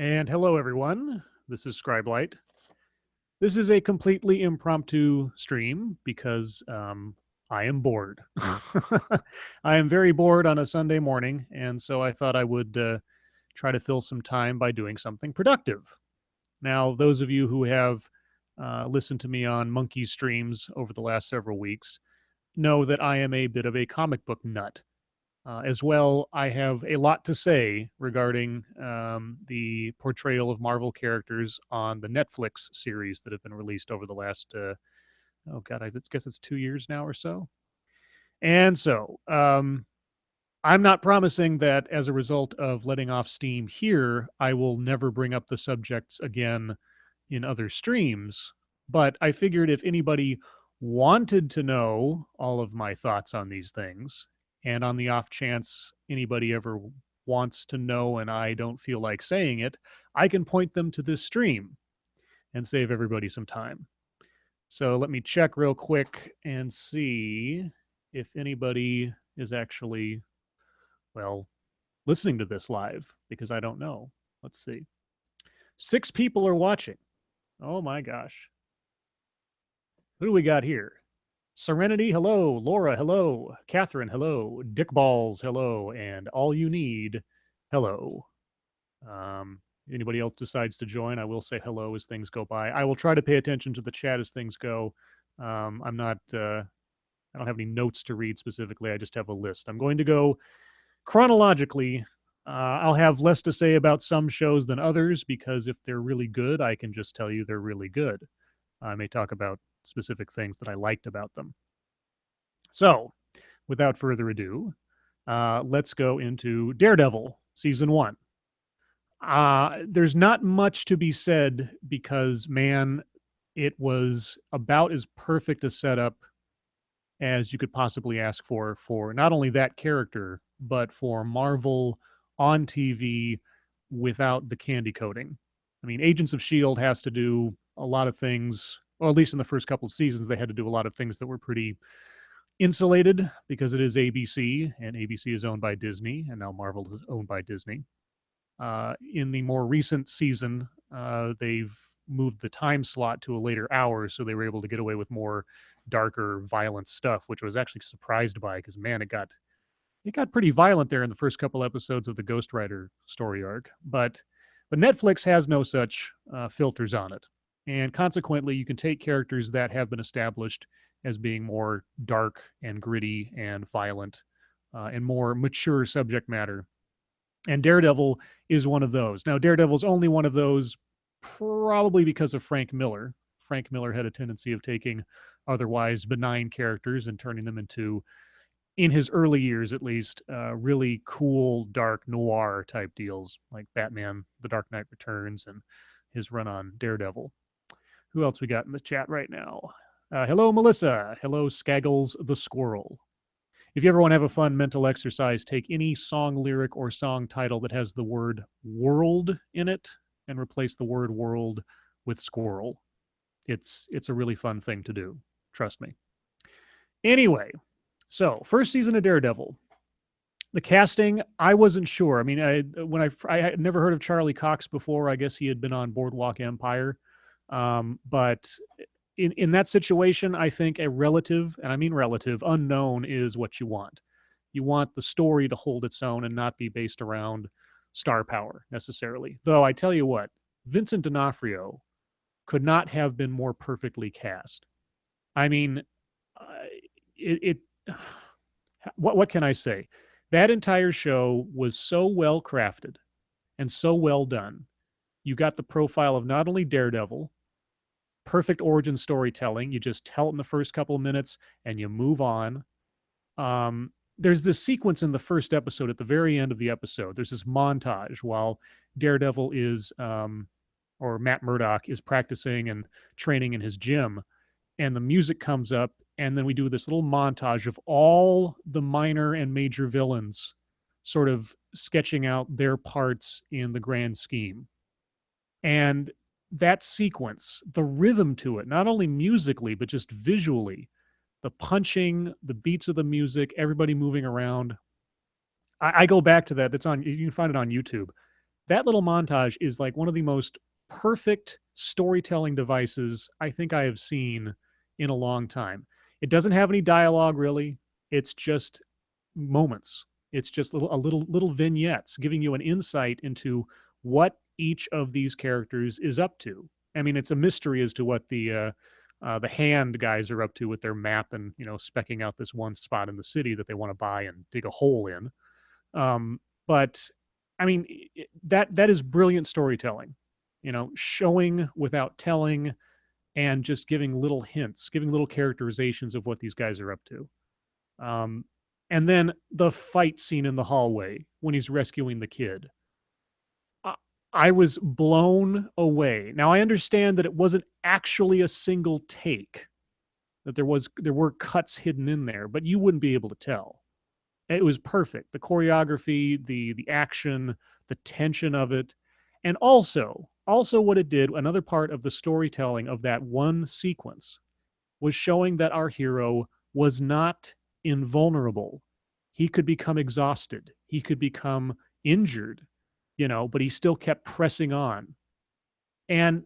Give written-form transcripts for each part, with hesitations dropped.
And hello, everyone. This is Scribe. This is a completely impromptu stream because I am bored. I am very bored on a Sunday morning, and so I thought I would try to fill some time by doing something productive. Now, those of you who have listened to me on Monkey streams over the last several weeks know that I am a bit of a comic book nut. As well, I have a lot to say regarding the portrayal of Marvel characters on the Netflix series that have been released over the last, oh God, I guess it's 2 years now or so. And so, I'm not promising that as a result of letting off steam here, I will never bring up the subjects again in other streams. But I figured if anybody wanted to know all of my thoughts on these things, and on the off chance anybody ever wants to know and I don't feel like saying it, I can point them to this stream and save everybody some time. So let me check real quick and see if anybody is actually, well, listening to this live, because I don't know. Let's see. 6 people are watching. Oh my gosh. Who do we got here? Serenity, hello. Laura, hello. Catherine, hello. Dick Balls, hello. And All You Need, hello. Anybody else decides to join, I will say hello as things go by. I will try to pay attention to the chat as things go. I'm not, I don't have any notes to read specifically. I just have a list. I'm going to go chronologically. I'll have less to say about some shows than others because if they're really good, I can just tell you they're really good. I may talk about specific things that I liked about them. So, without further ado, let's go into Daredevil season 1. There's not much to be said because, man, it was about as perfect a setup as you could possibly ask for not only that character, but for Marvel on TV without the candy coating. I mean, Agents of S.H.I.E.L.D. has to do a lot of things, or at least in the first couple of seasons, they had to do a lot of things that were pretty insulated because it is ABC, and ABC is owned by Disney, and now Marvel is owned by Disney. In the more recent season, they've moved the time slot to a later hour, so they were able to get away with more darker, violent stuff, which I was actually surprised by because, man, it got pretty violent there in the first couple episodes of the Ghost Rider story arc. But Netflix has no such filters on it, and consequently, you can take characters that have been established as being more dark and gritty and violent and more mature subject matter. And Daredevil is one of those. Now, Daredevil's only one of those probably because of Frank Miller. Frank Miller had a tendency of taking otherwise benign characters and turning them into, in his early years at least, really cool, dark noir type deals like Batman, The Dark Knight Returns, and his run on Daredevil. Who else we got in the chat right now? Hello, Melissa. Hello, Skaggles the Squirrel. If you ever want to have a fun mental exercise, take any song lyric or song title that has the word world in it and replace the word world with squirrel. It's a really fun thing to do. Trust me. Anyway, so first season of Daredevil. The casting, I wasn't sure. I mean, I had never heard of Charlie Cox before. I guess he had been on Boardwalk Empire. But in that situation, I think a relative, and I mean relative, unknown is what you want. You want the story to hold its own and not be based around star power necessarily. Though I tell you what, Vincent D'Onofrio could not have been more perfectly cast. I mean, what can I say? That entire show was so well crafted and so well done. You got the profile of not only Daredevil, perfect origin storytelling. You just tell it in the first couple of minutes and you move on. There's this sequence in the first episode at the very end of the episode. There's this montage while Daredevil is, or Matt Murdock is practicing and training in his gym, and the music comes up, and then we do this little montage of all the minor and major villains sort of sketching out their parts in the grand scheme. And that sequence, the rhythm to it, not only musically, but just visually, the punching, the beats of the music, everybody moving around. I go back to that. That's on, you can find it on YouTube. That little montage is like one of the most perfect storytelling devices I think I have seen in a long time. It doesn't have any dialogue really. It's just moments. It's just little vignettes giving you an insight into what each of these characters is up to. I mean, it's a mystery as to what the hand guys are up to with their map and specking out this one spot in the city that they want to buy and dig a hole in. But I mean, that is brilliant storytelling. Showing without telling, and just giving little hints, giving little characterizations of what these guys are up to. Um, and then the fight scene in the hallway when he's rescuing the kid. I, I was blown away. Now I understand that it wasn't actually a single take, that there were cuts hidden in there, but you wouldn't be able to tell. It was perfect. The choreography, the action, the tension of it, and also what it did. Another part of the storytelling of that one sequence was showing that our hero was not invulnerable. He could become exhausted. He could become injured, but he still kept pressing on. And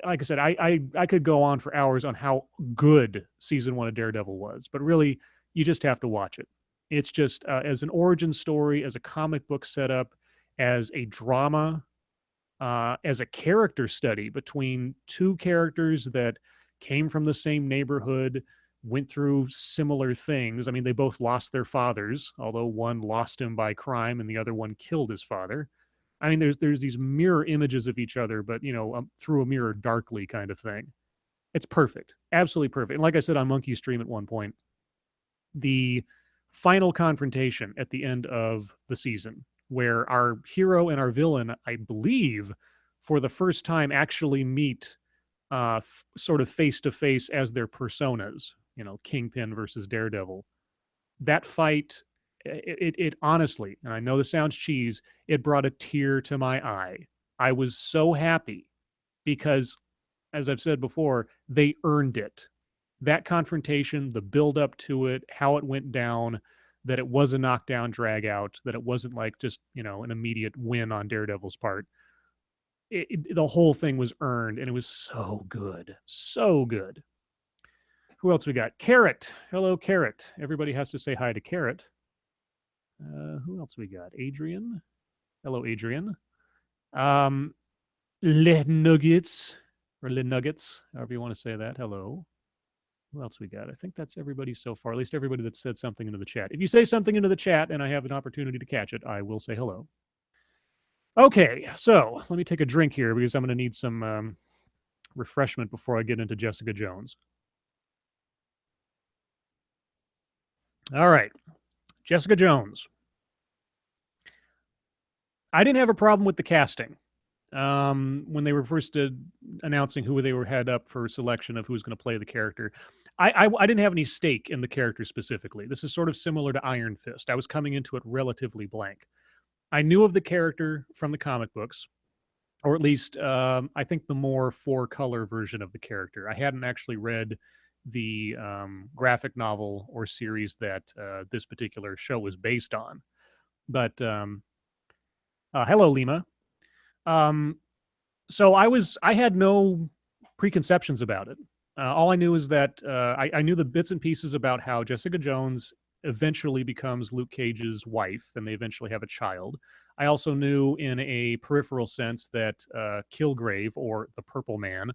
like I said, I could go on for hours on how good season one of Daredevil was, but really, you just have to watch it. It's just as an origin story, as a comic book setup, as a drama, as a character study between two characters that came from the same neighborhood, went through similar things. I mean, they both lost their fathers, although one lost him by crime and the other one killed his father. I mean, there's these mirror images of each other, but through a mirror darkly kind of thing. It's perfect, absolutely perfect. And like I said on Monkey Stream at one point, the final confrontation at the end of the season, where our hero and our villain, I believe, for the first time actually meet sort of face to face as their personas, Kingpin versus Daredevil. That fight, it honestly, and I know this sounds cheese, it brought a tear to my eye. I was so happy because, as I've said before, they earned it. That confrontation, the build up to it, how it went down, that it was a knockdown drag out, that it wasn't like just, an immediate win on Daredevil's part. The whole thing was earned and it was so good. So good. Who else we got? Carrot. Hello, Carrot. Everybody has to say hi to Carrot. Who else we got? Adrian. Hello, Adrian. Le Nuggets, or Le Nuggets, however you want to say that. Hello. Who else we got? I think that's everybody so far, at least everybody that said something into the chat. If you say something into the chat and I have an opportunity to catch it, I will say hello. Okay, so let me take a drink here because I'm going to need some refreshment before I get into Jessica Jones. All right, Jessica Jones. I didn't have a problem with the casting. When they were first announcing who they were had up for selection of who was going to play the character, I didn't have any stake in the character specifically. This is sort of similar to Iron Fist. I was coming into it relatively blank. I knew of the character from the comic books, or at least I think the more four-color version of the character. I hadn't actually read the graphic novel or series that this particular show was based on. But hello, Lima. So I had no preconceptions about it. All I knew is that I knew the bits and pieces about how Jessica Jones eventually becomes Luke Cage's wife, and they eventually have a child. I also knew in a peripheral sense that Killgrave, or the Purple Man,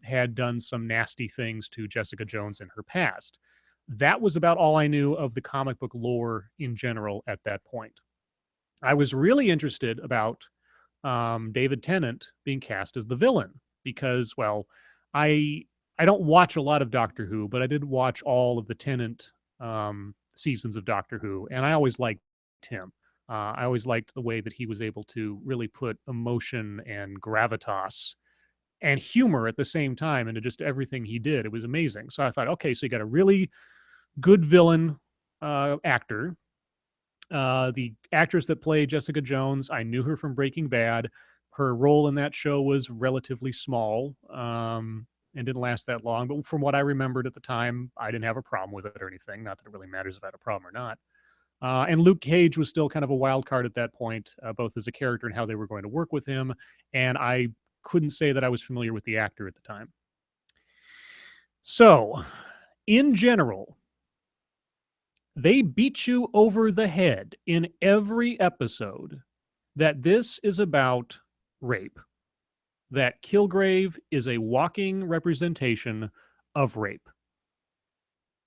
had done some nasty things to Jessica Jones in her past. That was about all I knew of the comic book lore in general at that point. I was really interested about David Tennant being cast as the villain because, well, I I don't watch a lot of Doctor Who, but I did watch all of the Tennant seasons of Doctor Who, and I always liked him. I always liked the way that he was able to really put emotion and gravitas and humor at the same time into just everything he did. It was amazing. So I thought, okay, so you got a really good villain actor. The actress that played Jessica Jones, I knew her from Breaking Bad. Her role in that show was relatively small and didn't last that long. But from what I remembered at the time, I didn't have a problem with it or anything. Not that it really matters if I had a problem or not. And Luke Cage was still kind of a wild card at that point, both as a character and how they were going to work with him. And I couldn't say that I was familiar with the actor at the time. So, in general, they beat you over the head in every episode that this is about rape, that Killgrave is a walking representation of rape.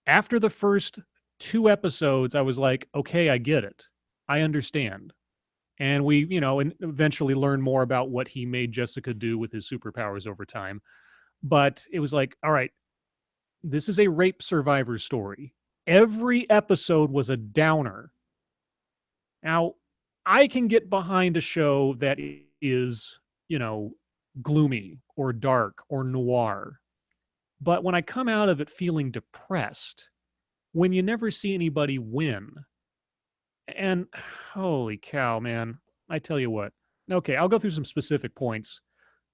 After the first 2 episodes, I was like, okay, I get it. I understand. And we, and eventually learn more about what he made Jessica do with his superpowers over time. But it was like, all right, this is a rape survivor story. Every episode was a downer. Now, I can get behind a show that is, gloomy or dark or noir. But when I come out of it feeling depressed, when you never see anybody win, and holy cow, man, I tell you what. Okay, I'll go through some specific points.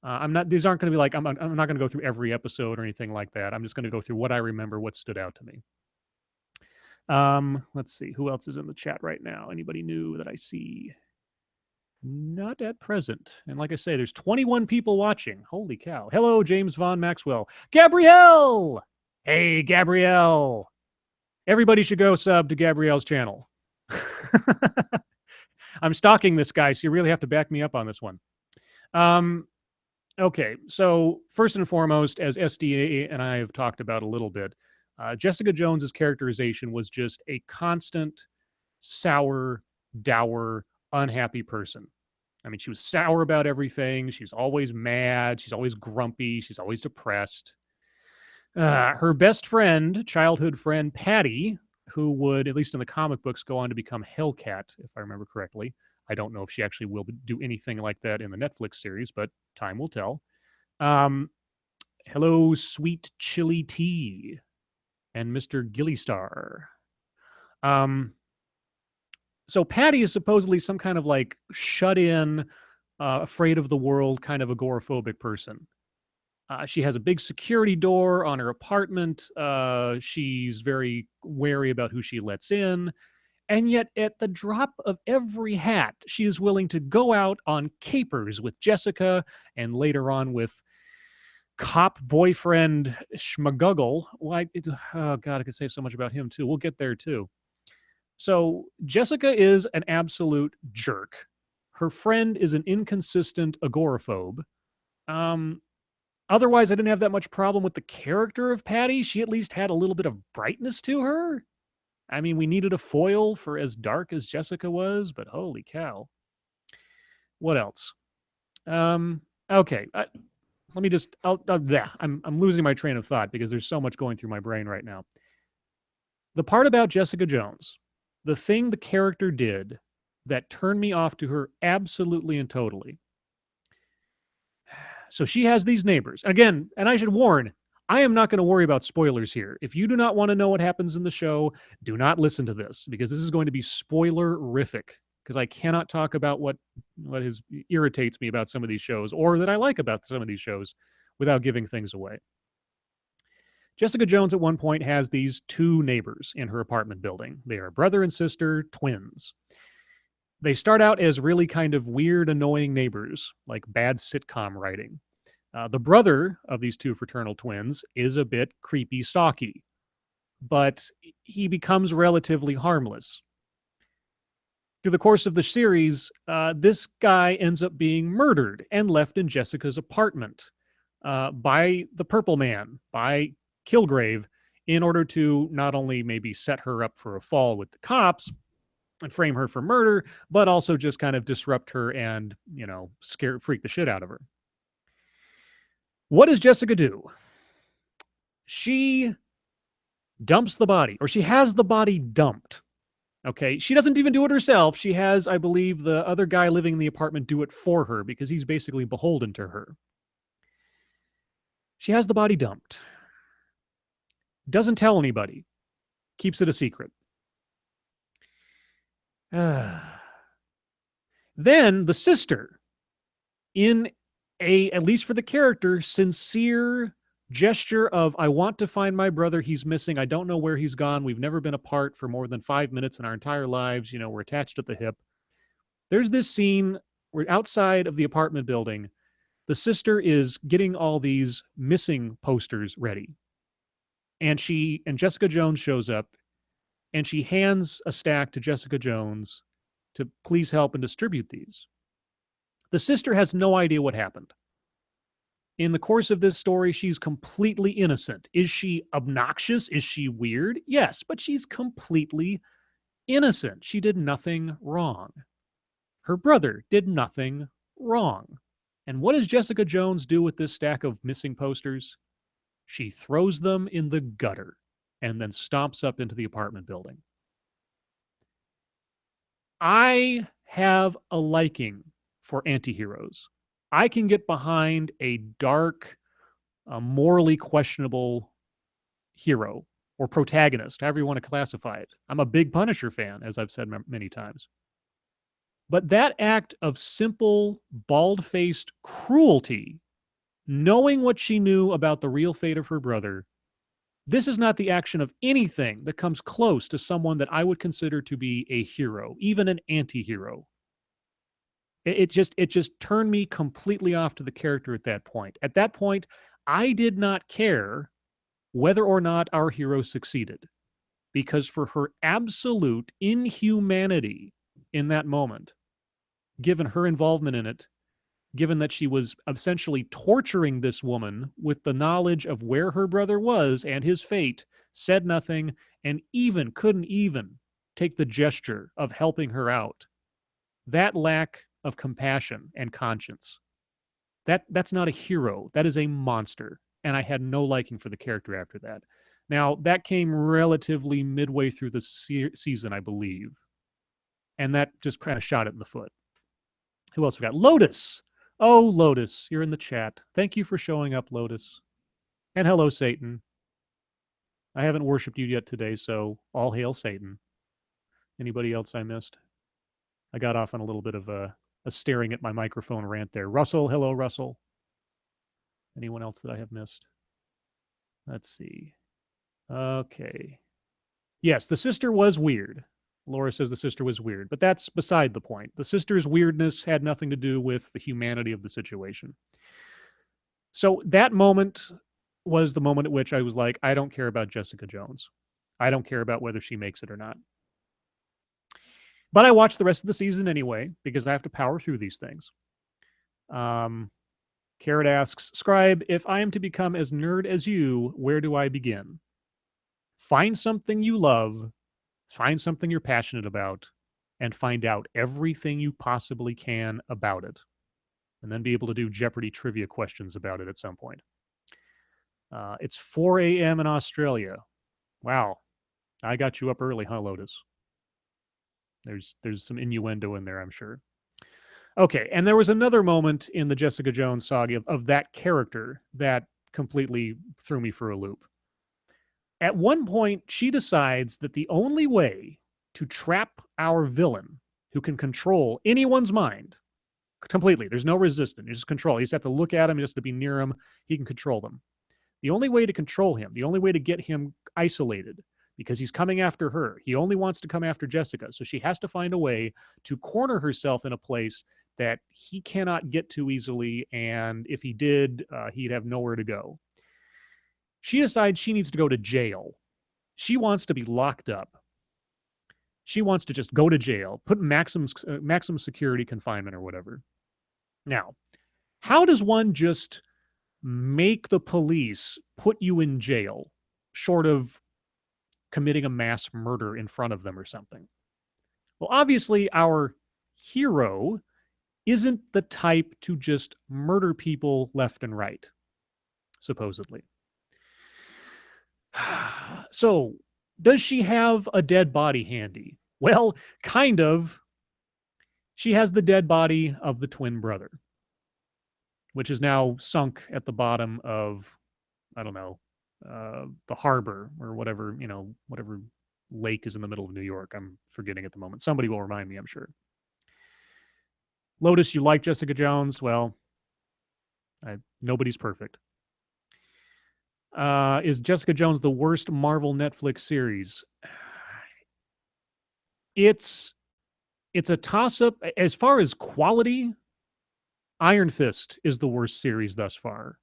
These aren't going to be like, I'm not going to go through every episode or anything like that. I'm just going to go through what I remember, what stood out to me. Let's see, who else is in the chat right now? Anybody new that I see? Not at present. And like I say, there's 21 people watching. Holy cow. Hello, James Von Maxwell. Gabrielle! Hey, Gabrielle. Everybody should go sub to Gabrielle's channel. I'm stalking this guy, so you really have to back me up on this one. Okay, so first and foremost, as SDA and I have talked about a little bit, Jessica Jones's characterization was just a constant, sour, dour, unhappy person. I mean, she was sour about everything. She's always mad. She's always grumpy. She's always depressed. Her best friend, childhood friend, Patty, who would, at least in the comic books, go on to become Hellcat, if I remember correctly. I don't know if she actually will do anything like that in the Netflix series, but time will tell. Hello, Sweet Chili Tea and Mr. Gillistar. So Patty is supposedly some kind of like shut-in, afraid of the world, kind of agoraphobic person. She has a big security door on her apartment. She's very wary about who she lets in. And yet, at the drop of every hat, she is willing to go out on capers with Jessica and later on with cop boyfriend Schmaguggle. Oh, God, I could say so much about him, too. We'll get there, too. So, Jessica is an absolute jerk. Her friend is an inconsistent agoraphobe. Otherwise, I didn't have that much problem with the character of Patty. She at least had a little bit of brightness to her. I mean, we needed a foil for as dark as Jessica was, but holy cow. What else? Okay. Let me just, I'm losing my train of thought because there's so much going through my brain right now. The part about Jessica Jones, the thing the character did that turned me off to her absolutely and totally. So she has these neighbors. Again, and I should warn, I am not going to worry about spoilers here. If you do not want to know what happens in the show, do not listen to this because this is going to be spoiler-rific because I cannot talk about what irritates me about some of these shows or that I like about some of these shows without giving things away. Jessica Jones at one point has these 2 neighbors in her apartment building. They are brother and sister twins. They start out as really kind of weird, annoying neighbors, like bad sitcom writing. The brother of these 2 fraternal twins is a bit creepy, stalky, but he becomes relatively harmless. Through the course of the series, this guy ends up being murdered and left in Jessica's apartment by the Purple Man, by Killgrave, in order to not only maybe set her up for a fall with the cops and frame her for murder, but also just kind of disrupt her and, freak the shit out of her. What does Jessica do? She dumps the body, or she has the body dumped. Okay, she doesn't even do it herself. She has, I believe, the other guy living in the apartment do it for her because he's basically beholden to her. She has the body dumped. Doesn't tell anybody. Keeps it a secret. Then the sister, in at least for the character, sincere gesture of, I want to find my brother. He's missing. I don't know where he's gone. We've never been apart for more than 5 minutes in our entire lives. You know, we're attached at the hip. There's this scene where outside of the apartment building, the sister is getting all these missing posters ready. And Jessica Jones shows up and she hands a stack to Jessica Jones to please help and distribute these. The sister has no idea what happened. In the course of this story, she's completely innocent. Is she obnoxious? Is she weird? Yes, but she's completely innocent. She did nothing wrong. Her brother did nothing wrong. And what does Jessica Jones do with this stack of missing posters? She throws them in the gutter and then stomps up into the apartment building. I have a liking for antiheroes. I can get behind a dark, morally questionable hero or protagonist, however you want to classify it. I'm a big Punisher fan, as I've said many times. But that act of simple, bald-faced cruelty, knowing what she knew about the real fate of her brother, this is not the action of anything that comes close to someone that I would consider to be a hero, even an anti-hero. It just turned me completely off to the character at that point. At that point, I did not care whether or not our hero succeeded, because for her absolute inhumanity in that moment, given her involvement in it, given that she was essentially torturing this woman with the knowledge of where her brother was and his fate, said nothing, and couldn't even take the gesture of helping her out. That lack of compassion and conscience, that's not a hero. That is a monster. And I had no liking for the character after that. Now, that came relatively midway through the season, I believe. And that just kind of shot it in the foot. Who else we got? Lotus. Oh, Lotus, you're in the chat. Thank you for showing up, Lotus. And hello, Satan. I haven't worshipped you yet today, so all hail Satan. Anybody else I missed? I got off on a little bit of a staring at my microphone rant there. Russell, hello, Russell. Anyone else that I have missed? Let's see. Okay. Yes, the sister was weird. Laura says the sister was weird, but that's beside the point. The sister's weirdness had nothing to do with the humanity of the situation. So that moment was the moment at which I was like, I don't care about Jessica Jones. I don't care about whether she makes it or not. But I watched the rest of the season anyway, because I have to power through these things. Carrot asks, Scribe, if I am to become as nerd as you, where do I begin? Find something you love, find something you're passionate about, and find out everything you possibly can about it. And then be able to do Jeopardy trivia questions about it at some point. It's 4 a.m. in Australia. Wow. I got you up early, huh, Lotus? There's some innuendo in there, I'm sure. Okay, and there was another moment in the Jessica Jones saga of that character that completely threw me for a loop. At one point, she decides that the only way to trap our villain, who can control anyone's mind completely, there's no resistance, you just control. You just have to look at him, you just have to be near him, he can control them. The only way to control him, the only way to get him isolated, because he's coming after her, he only wants to come after Jessica, so she has to find a way to corner herself in a place that he cannot get to easily, and if he did, he'd have nowhere to go. She decides she needs to go to jail. She wants to be locked up. She wants to just go to jail, put maximum security confinement or whatever. Now, how does one just make the police put you in jail, short of committing a mass murder in front of them or something? Well, obviously, our hero isn't the type to just murder people left and right, supposedly. So, does she have a dead body handy? Well, kind of. She has the dead body of the twin brother, which is now sunk at the bottom of, I don't know, the harbor or whatever, whatever lake is in the middle of New York. I'm forgetting at the moment. Somebody will remind me, I'm sure. Lotus, you like Jessica Jones? Well, nobody's perfect. Is Jessica Jones the worst Marvel Netflix series? It's a toss-up. As far as quality, Iron Fist is the worst series thus far.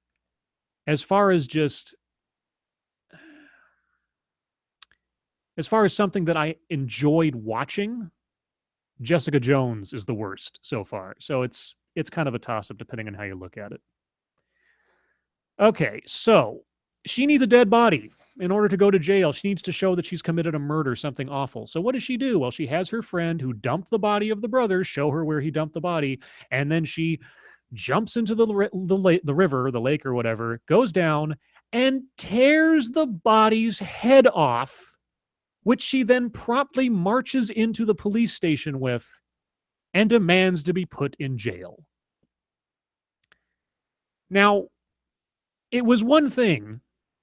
As far as something that I enjoyed watching, Jessica Jones is the worst so far. So it's kind of a toss-up depending on how you look at it. Okay, so she needs a dead body in order to go to jail. She needs to show that she's committed a murder, something awful. So what does she do? Well, she has her friend who dumped the body of the brother show her where he dumped the body, and then she jumps into the river, the lake or whatever, goes down and tears the body's head off, which she then promptly marches into the police station with and demands to be put in jail. Now, it was one thing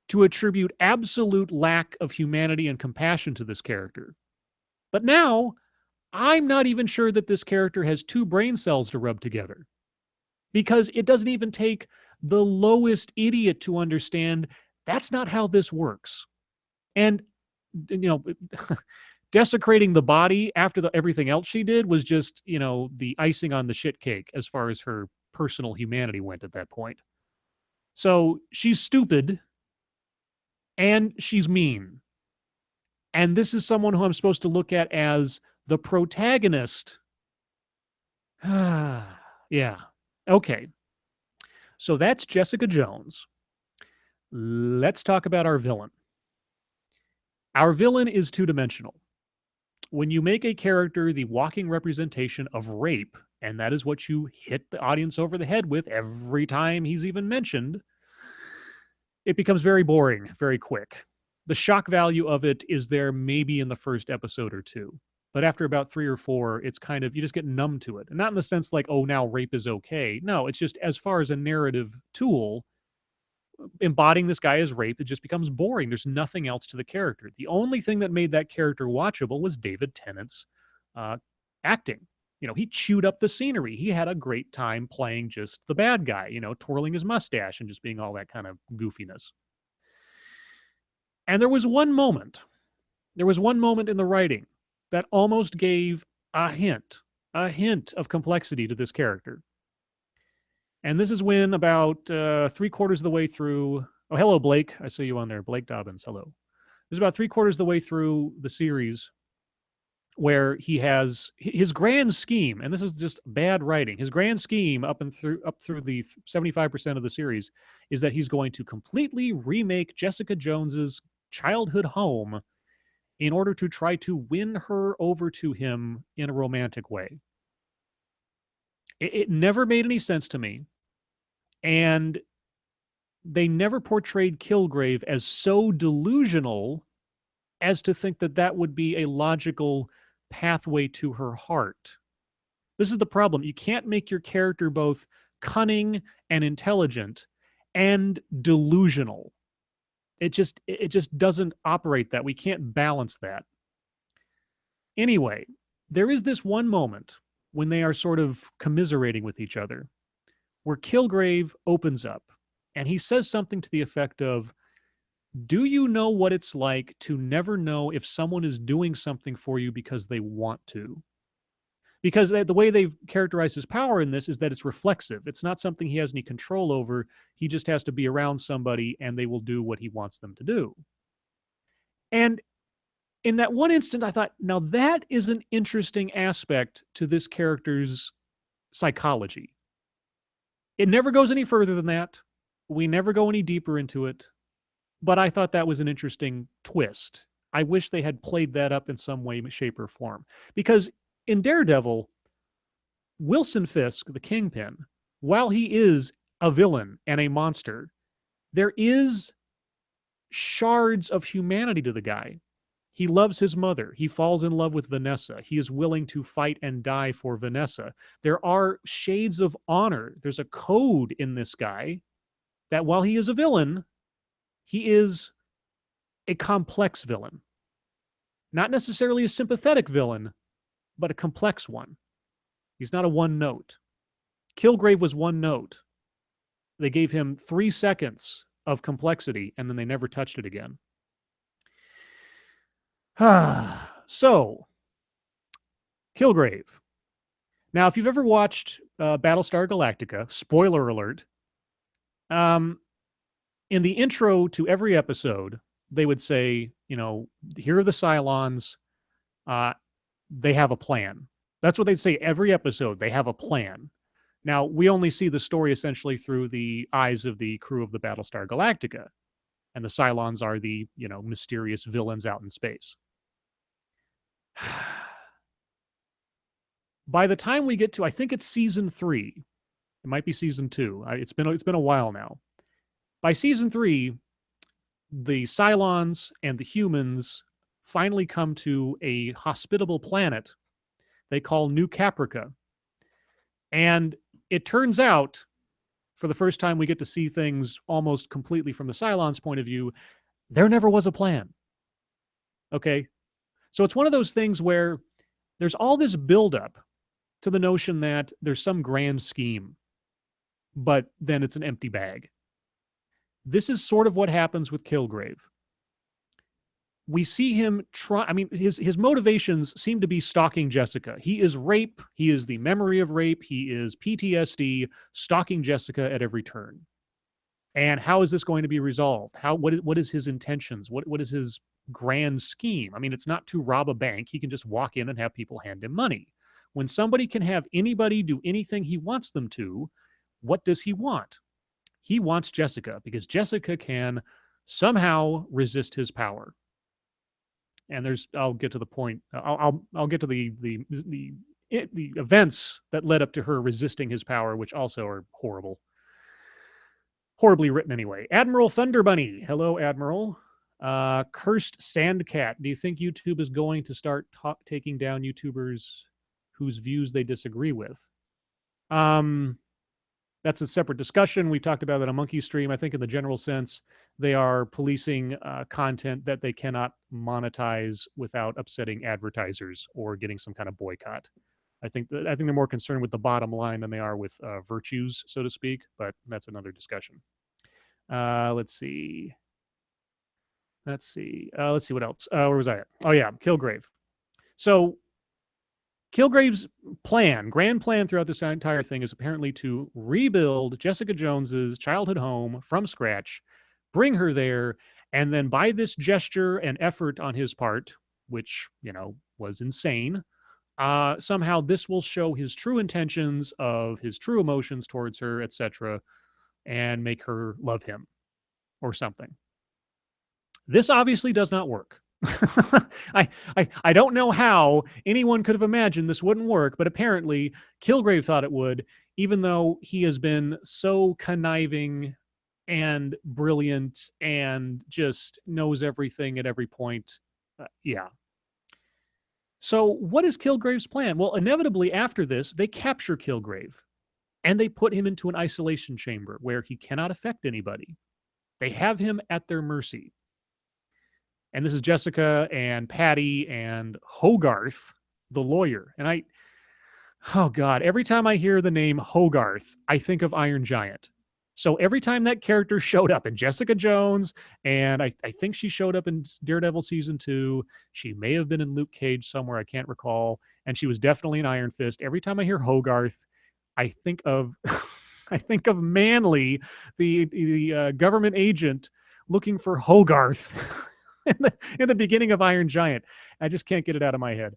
to attribute absolute lack of humanity and compassion to this character. But now, I'm not even sure that this character has two brain cells to rub together. Because it doesn't even take the lowest idiot to understand that's not how this works. And, desecrating the body after everything else she did was just, the icing on the shit cake as far as her personal humanity went at that point. So she's stupid and she's mean. And this is someone who I'm supposed to look at as the protagonist. Yeah. Okay. So that's Jessica Jones. Let's talk about our villain. Our villain is two-dimensional. When you make a character the walking representation of rape, and that is what you hit the audience over the head with every time he's even mentioned, it becomes very boring very quick. The shock value of it is there maybe in the first episode or two. But after about 3 or 4, it's kind of, you just get numb to it. And not in the sense like, oh, now rape is okay. No, it's just as far as a narrative tool, embodying this guy as rape, it just becomes boring. There's nothing else to the character. The only thing that made that character watchable was David Tennant's acting. He chewed up the scenery. He had a great time playing just the bad guy, twirling his mustache and just being all that kind of goofiness. And there was one moment in the writing that almost gave a hint of complexity to this character. And this is when about 3/4 of the way through. Oh, hello, Blake. I see you on there. Blake Dobbins. Hello. This is about 3/4 of the way through the series where he has his grand scheme, and this is just bad writing. His grand scheme up through the 75% of the series is that he's going to completely remake Jessica Jones's childhood home in order to try to win her over to him in a romantic way. It never made any sense to me. And they never portrayed Killgrave as so delusional as to think that that would be a logical pathway to her heart. This is the problem. You can't make your character both cunning and intelligent and delusional. It just doesn't operate that. We can't balance that. Anyway, there is this one moment when they are sort of commiserating with each other, where Killgrave opens up and he says something to the effect of, do you know what it's like to never know if someone is doing something for you because they want to? Because the way they've characterized his power in this is that it's reflexive. It's not something he has any control over. He just has to be around somebody and they will do what he wants them to do. And in that one instant, I thought, now that is an interesting aspect to this character's psychology. It never goes any further than that. We never go any deeper into it. But I thought that was an interesting twist. I wish they had played that up in some way, shape, or form. Because in Daredevil, Wilson Fisk, the Kingpin, while he is a villain and a monster, there is shards of humanity to the guy. He loves his mother. He falls in love with Vanessa. He is willing to fight and die for Vanessa. There are shades of honor. There's a code in this guy that while he is a villain, he is a complex villain. Not necessarily a sympathetic villain, but a complex one. He's not a one note. Killgrave was one note. They gave him 3 seconds of complexity, and then they never touched it again. So, Killgrave. Now, if you've ever watched Battlestar Galactica, spoiler alert, in the intro to every episode, they would say, here are the Cylons. They have a plan. That's what they'd say every episode. They have a plan. Now, we only see the story essentially through the eyes of the crew of the Battlestar Galactica. And the Cylons are the, mysterious villains out in space. By the time we get to, I think it's season 3, it might be season 2. It's been a while now. By season 3, the Cylons and the humans finally come to a hospitable planet they call New Caprica. And it turns out, for the first time we get to see things almost completely from the Cylons' point of view, there never was a plan. Okay? So it's one of those things where there's all this buildup to the notion that there's some grand scheme, but then it's an empty bag. This is sort of what happens with Killgrave. We see him try. I mean, his motivations seem to be stalking Jessica. He is rape. He is the memory of rape. He is PTSD, stalking Jessica at every turn. And how is this going to be resolved? What is his intentions? What is his grand scheme? I mean, it's not to rob a bank. He can just walk in and have people hand him money. When somebody can have anybody do anything he wants them to, what does he want? He wants Jessica because Jessica can somehow resist his power. And I'll get to the point. I'll get to the events that led up to her resisting his power, which also are horribly written anyway. Admiral Thunderbunny, hello, Admiral. Cursed Sandcat, do you think YouTube is going to start taking down YouTubers whose views they disagree with? That's a separate discussion. We talked about that on Monkey Stream. I think in the general sense, they are policing content that they cannot monetize without upsetting advertisers or getting some kind of boycott. I think they're more concerned with the bottom line than they are with virtues, so to speak. But that's another discussion. Let's see what else. Where was I at? Oh yeah, Killgrave. So Killgrave's grand plan throughout this entire thing is apparently to rebuild Jessica Jones's childhood home from scratch, bring her there, and then by this gesture and effort on his part, which, was insane, somehow this will show his true intentions of his true emotions towards her, etc., and make her love him or something. This obviously does not work. I don't know how anyone could have imagined this wouldn't work, but apparently Killgrave thought it would, even though he has been so conniving and brilliant and just knows everything at every point. Yeah. So what is Killgrave's plan? Well, inevitably after this, they capture Killgrave and they put him into an isolation chamber where he cannot affect anybody. They have him at their mercy. And this is Jessica and Patty and Hogarth, the lawyer. And oh God, every time I hear the name Hogarth, I think of Iron Giant. So every time that character showed up in Jessica Jones, and I think she showed up in Daredevil season 2, she may have been in Luke Cage somewhere, I can't recall, and she was definitely in Iron Fist. Every time I hear Hogarth, I think of Manley, the government agent looking for Hogarth. In the beginning of Iron Giant. I just can't get it out of my head.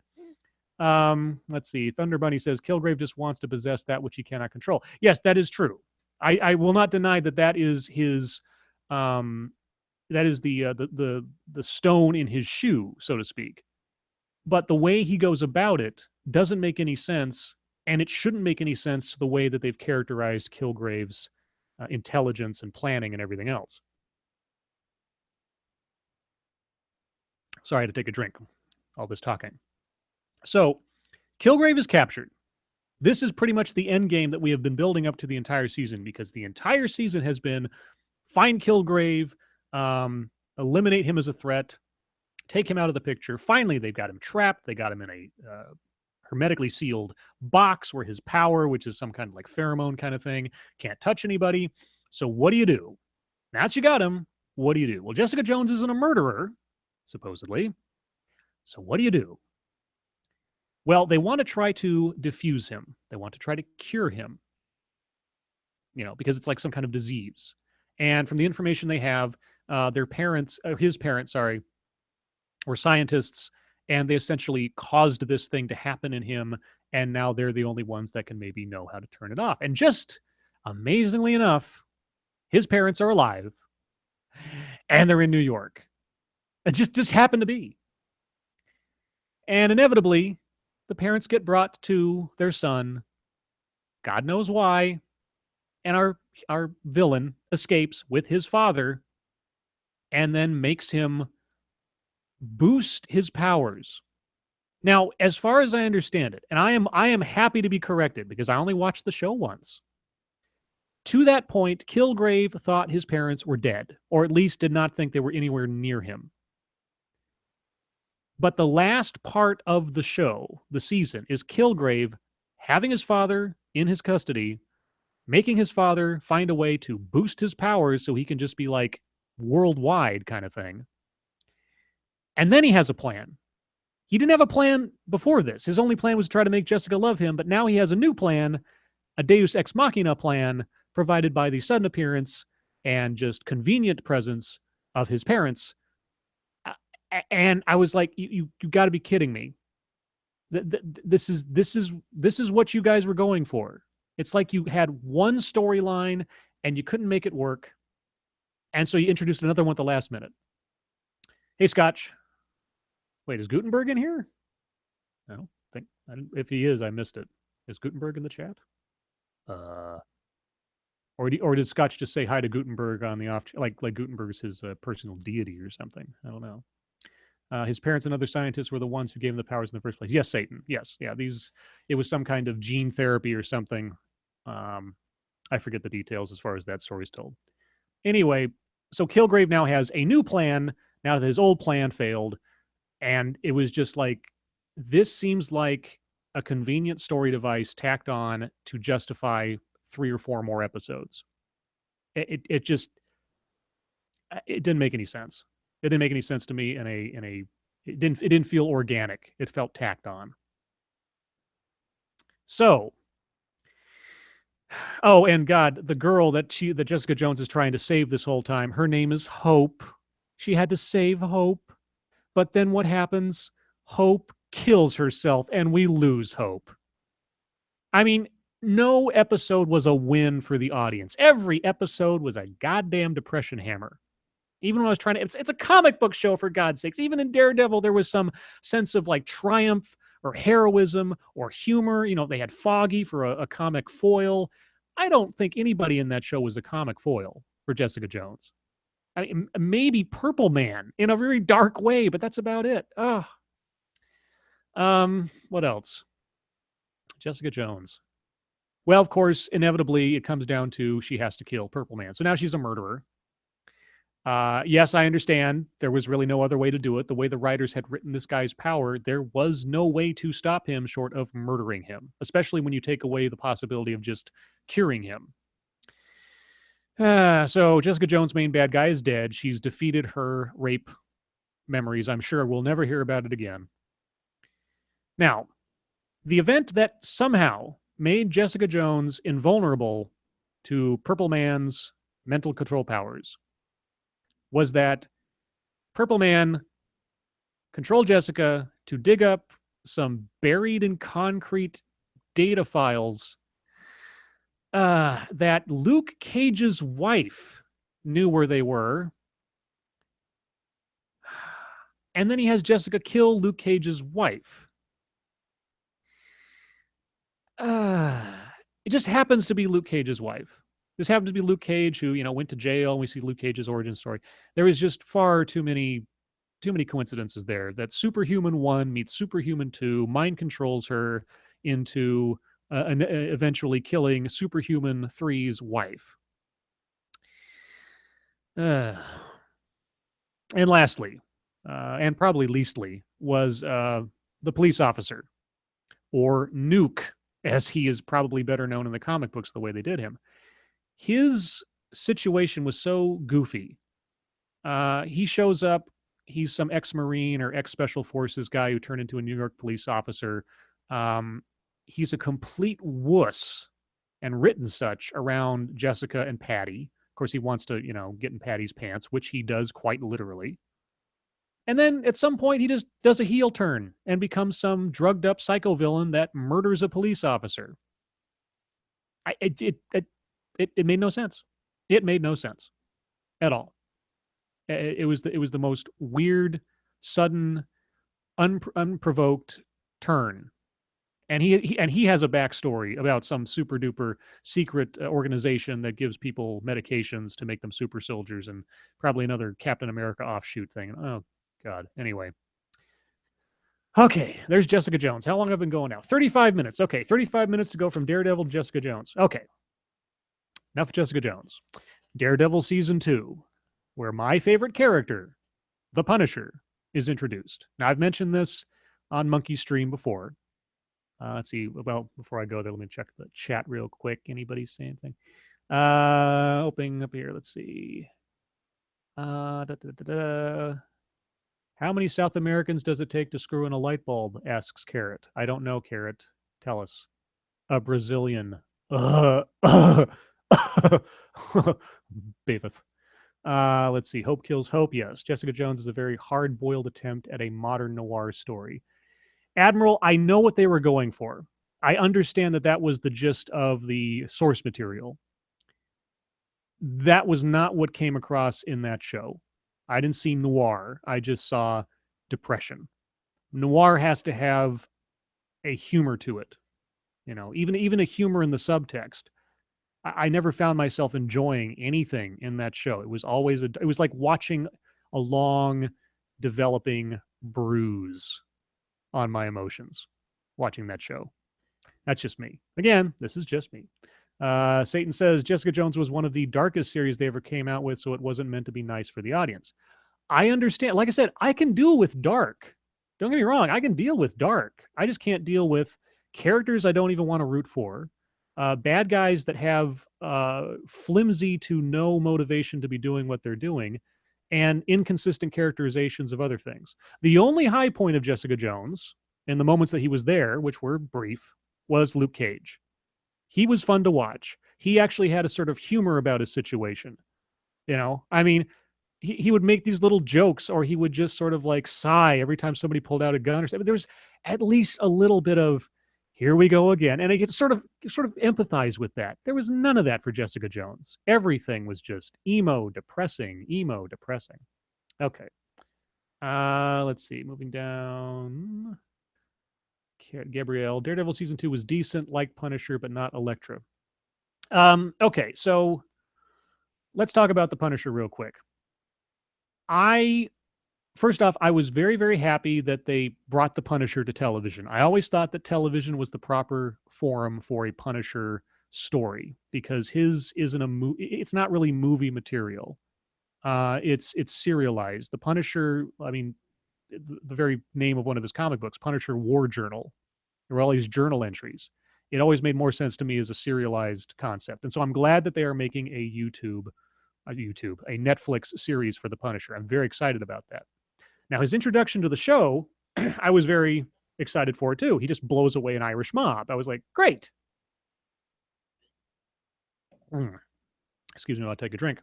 Let's see. Thunder Bunny says Killgrave just wants to possess that which he cannot control. Yes, that is true. I will not deny that is his that is the stone in his shoe, so to speak. But the way he goes about it doesn't make any sense, and it shouldn't make any sense to the way that they've characterized Killgrave's intelligence and planning and everything else. Sorry, I had to take a drink. All this talking. So, Killgrave is captured. This is pretty much the end game that we have been building up to the entire season, because the entire season has been find Killgrave, eliminate him as a threat, take him out of the picture. Finally, they've got him trapped. They got him in a hermetically sealed box where his power, which is some kind of like pheromone kind of thing, can't touch anybody. So what do? Now that you got him, what do? Well, Jessica Jones isn't a murderer, supposedly. So what do you do? Well, they want to try to diffuse him. They want to try to cure him, because it's like some kind of disease. And from the information they have, his parents, sorry, were scientists, and they essentially caused this thing to happen in him. And now they're the only ones that can maybe know how to turn it off. And just amazingly enough, his parents are alive and they're in New York. It just happened to be. And inevitably, the parents get brought to their son. God knows why. And our villain escapes with his father and then makes him boost his powers. Now, as far as I understand it, and I am happy to be corrected because I only watched the show once. To that point, Killgrave thought his parents were dead, or at least did not think they were anywhere near him. But the last part of the show, the season, is Killgrave having his father in his custody, making his father find a way to boost his powers so he can just be like worldwide kind of thing. And then he has a plan. He didn't have a plan before this. His only plan was to try to make Jessica love him, but now he has a new plan, a Deus Ex Machina plan, provided by the sudden appearance and just convenient presence of his parents. And I was like, you got to be kidding me. This is what you guys were going for. It's like you had one storyline and you couldn't make it work. And so you introduced another one at the last minute. Hey, Scotch. Wait, is Gutenberg in here? I don't think. If he is, I missed it. Is Gutenberg in the chat? Or did Scotch just say hi to Gutenberg on the off, like Gutenberg's his personal deity or something? I don't know. His parents and other scientists were the ones who gave him the powers in the first place. Yes, Satan. Yes, yeah. It was some kind of gene therapy or something. I forget the details as far as that story's told. Anyway, so Killgrave now has a new plan now that his old plan failed. And it was just like, this seems like a convenient story device tacked on to justify 3 or 4 more episodes. It didn't make any sense. It didn't make any sense to me it didn't feel organic. It felt tacked on. So, oh, and God, the girl that Jessica Jones is trying to save this whole time, her name is Hope. She had to save Hope. But then what happens? Hope kills herself and we lose Hope. I mean, no episode was a win for the audience. Every episode was a goddamn depression hammer. Even when I was trying to, it's a comic book show, for God's sakes. Even in Daredevil, there was some sense of like triumph or heroism or humor. They had Foggy for a comic foil. I don't think anybody in that show was a comic foil for Jessica Jones. I mean, maybe Purple Man in a very dark way, but that's about it. What else? Jessica Jones. Well, of course, inevitably, it comes down to she has to kill Purple Man. So now she's a murderer. Yes, I understand there was really no other way to do it. The way the writers had written this guy's power, there was no way to stop him short of murdering him, especially when you take away the possibility of just curing him. So Jessica Jones' main bad guy is dead. She's defeated her rape memories. I'm sure we'll never hear about it again. Now, the event that somehow made Jessica Jones invulnerable to Purple Man's mental control powers was that Purple Man controlled Jessica to dig up some buried in concrete data files that Luke Cage's wife knew where they were. And then he has Jessica kill Luke Cage's wife. It just happens to be Luke Cage's wife. This happens to be Luke Cage, who, went to jail, and we see Luke Cage's origin story. There is just far too many coincidences there that Superhuman 1 meets Superhuman 2, mind controls her into eventually killing Superhuman 3's wife. And lastly, and probably leastly, was the police officer, or Nuke, as he is probably better known in the comic books the way they did him. His situation was so goofy. He shows up. He's some ex-Marine or ex-Special Forces guy who turned into a New York police officer. Um, he's a complete wuss and written such around Jessica and Patty. Of course, he wants to, get in Patty's pants, which he does quite literally. And then at some point, he just does a heel turn and becomes some drugged up psycho villain that murders a police officer. It made no sense. It made no sense at all. It was the most weird, sudden, unprovoked turn. And he has a backstory about some super duper secret organization that gives people medications to make them super soldiers, and probably another Captain America offshoot thing. Oh God. Anyway. Okay, there's Jessica Jones. How long have I been going now? 35 minutes. Okay, 35 minutes to go from Daredevil to Jessica Jones. Okay. Enough of Jessica Jones. Daredevil Season 2, where my favorite character, the Punisher, is introduced. Now, I've mentioned this on Monkey Stream before. Let's see. Well, before I go there, let me check the chat real quick. Anybody say anything? Opening up here. Let's see. How many South Americans does it take to screw in a light bulb? Asks Carrot. I don't know, Carrot. Tell us. A Brazilian. Baveth. Let's see. Hope kills hope. Yes. Jessica Jones is a very hard-boiled attempt at a modern noir story. Admiral, I know what they were going for. I understand that was the gist of the source material. That was not what came across in that show. I didn't see noir. I just saw depression. Noir has to have a humor to it. Even a humor in the subtext. I never found myself enjoying anything in that show. It was always it was like watching a long developing bruise on my emotions watching that show. That's just me. Again, this is just me. Satan says Jessica Jones was one of the darkest series they ever came out with, so it wasn't meant to be nice for the audience. I understand. Like I said, I can deal with dark. Don't get me wrong. I can deal with dark. I just can't deal with characters I don't even want to root for. Bad guys that have flimsy to no motivation to be doing what they're doing, and inconsistent characterizations of other things. The only high point of Jessica Jones, in the moments that he was there, which were brief, was Luke Cage. He was fun to watch. He actually had a sort of humor about his situation. I mean, he would make these little jokes, or he would just sort of like sigh every time somebody pulled out a gun or something. There was at least a little bit of, here we go again. And I get to sort of empathize with that. There was none of that for Jessica Jones. Everything was just emo depressing. Okay. Let's see. Moving down. Gabrielle. Daredevil Season 2 was decent, like Punisher, but not Elektra. Okay, so let's talk about the Punisher real quick. First off, I was very, very happy that they brought the Punisher to television. I always thought that television was the proper forum for a Punisher story, because his isn't it's not really movie material. It's serialized. The Punisher, I mean, the very name of one of his comic books, Punisher War Journal. There were all these journal entries. It always made more sense to me as a serialized concept. And so I'm glad that they are making a Netflix series for the Punisher. I'm very excited about that. Now, his introduction to the show, I was very excited for it too. He just blows away an Irish mob. I was like, great. Excuse me while I take a drink.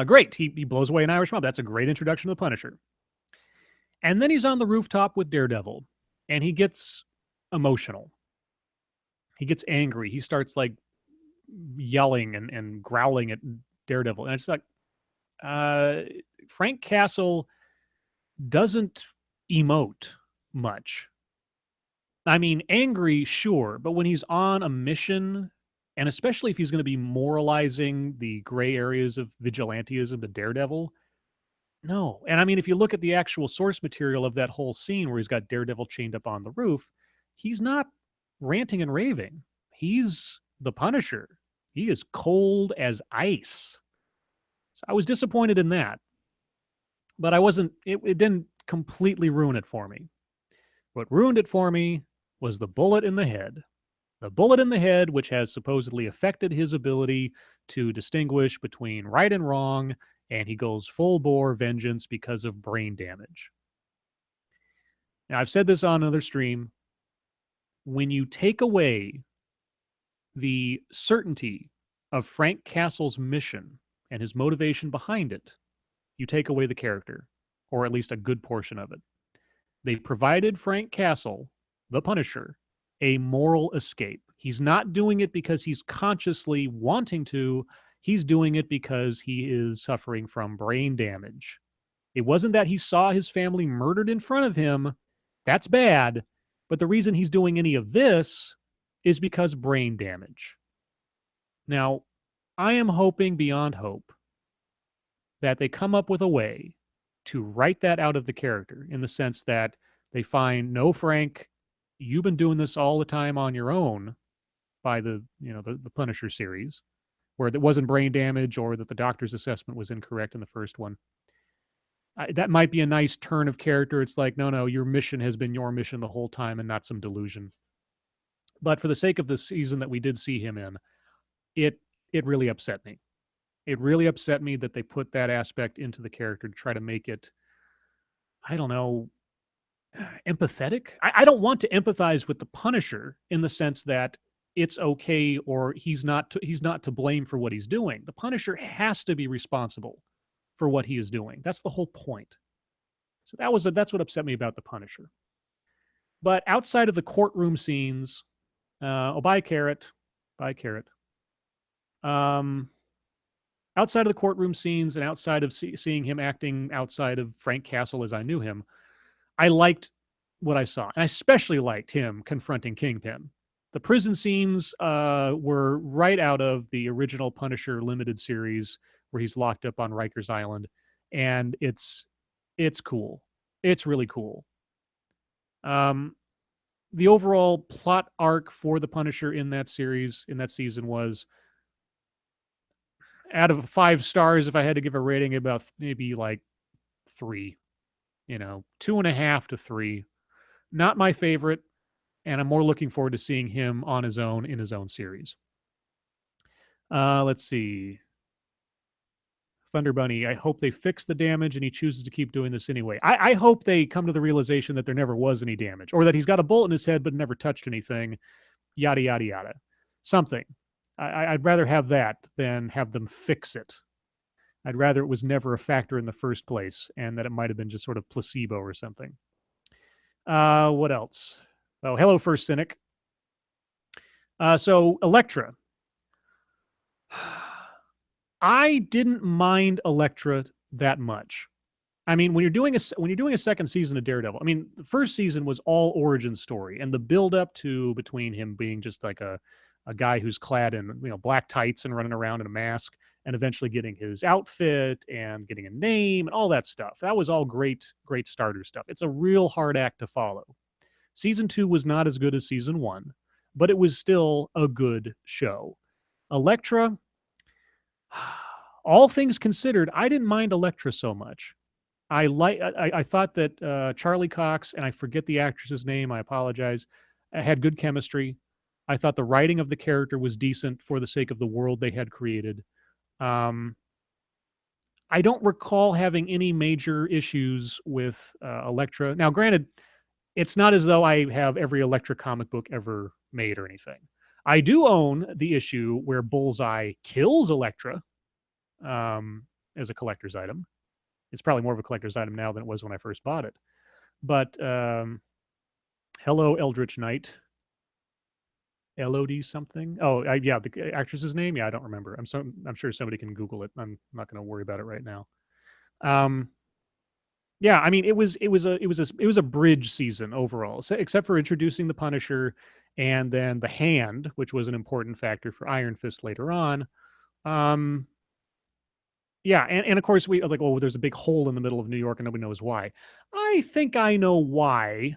Great. He blows away an Irish mob. That's a great introduction to the Punisher. And then he's on the rooftop with Daredevil, and he gets emotional. He gets angry. He starts like yelling and growling at Daredevil. And it's like, Frank Castle doesn't emote much. I mean, angry, sure, but when he's on a mission, and especially if he's going to be moralizing the gray areas of vigilantism to Daredevil, no. And I mean, if you look at the actual source material of that whole scene where he's got Daredevil chained up on the roof, he's not ranting and raving. He's the Punisher. He is cold as ice. So I was disappointed in that. But I wasn't, it didn't completely ruin it for me. What ruined it for me was the bullet in the head. The bullet in the head, which has supposedly affected his ability to distinguish between right and wrong, and he goes full bore vengeance because of brain damage. Now, I've said this on another stream. When you take away the certainty of Frank Castle's mission and his motivation behind it, you take away the character, or at least a good portion of it. They provided Frank Castle, the Punisher, a moral escape. He's not doing it because he's consciously wanting to. He's doing it because he is suffering from brain damage. It wasn't that he saw his family murdered in front of him. That's bad. But the reason he's doing any of this is because brain damage. Now, I am hoping beyond hope that they come up with a way to write that out of the character, in the sense that they find, no, Frank, you've been doing this all the time on your own, by the Punisher series, where there wasn't brain damage or that the doctor's assessment was incorrect in the first one. That might be a nice turn of character. It's like, no, your mission has been your mission the whole time and not some delusion. But for the sake of the season that we did see him in, it really upset me. It really upset me that they put that aspect into the character to try to make it, I don't know, empathetic. I don't want to empathize with the Punisher in the sense that it's okay, or he's not to blame for what he's doing. The Punisher has to be responsible for what he is doing. That's the whole point. So that's what upset me about the Punisher. But outside of the courtroom scenes, bye Carrot. Outside of the courtroom scenes and outside of seeing him acting outside of Frank Castle as I knew him, I liked what I saw. And I especially liked him confronting Kingpin. The prison scenes were right out of the original Punisher limited series, where he's locked up on Rikers Island. And it's cool. It's really cool. The overall plot arc for the Punisher in that season was, out of 5 stars, if I had to give a rating, about maybe like 3, 2.5 to 3. Not my favorite, and I'm more looking forward to seeing him on his own in his own series. Let's see. Thunder Bunny, I hope they fix the damage and he chooses to keep doing this anyway. I hope they come to the realization that there never was any damage, or that he's got a bullet in his head but never touched anything, yada, yada, yada. Something. I'd rather have that than have them fix it. I'd rather it was never a factor in the first place, and that it might have been just sort of placebo or something. What else? Oh, hello, First Cynic. So Elektra. I didn't mind Elektra that much. I mean, when you're doing a second season of Daredevil, I mean, the first season was all origin story, and the build up to between him being just like a guy who's clad in black tights and running around in a mask, and eventually getting his outfit and getting a name and all that stuff. That was all great starter stuff. It's a real hard act to follow. Season 2 was not as good as season 1, but it was still a good show. Elektra, all things considered, I didn't mind Elektra so much. I thought that Charlie Cox, and I forget the actress's name, I apologize, had good chemistry. I thought the writing of the character was decent for the sake of the world they had created. I don't recall having any major issues with Elektra. Now, granted, it's not as though I have every Elektra comic book ever made or anything. I do own the issue where Bullseye kills Elektra as a collector's item. It's probably more of a collector's item now than it was when I first bought it. But hello, Eldritch Knight. Elodie something. Oh, yeah, the actress's name. Yeah, I don't remember. I'm sure somebody can Google it. I'm not going to worry about it right now. Yeah, I mean, it was a bridge season overall, except for introducing the Punisher and then the Hand, which was an important factor for Iron Fist later on. Yeah, and of course we like, oh, there's a big hole in the middle of New York and nobody knows why. I think I know why.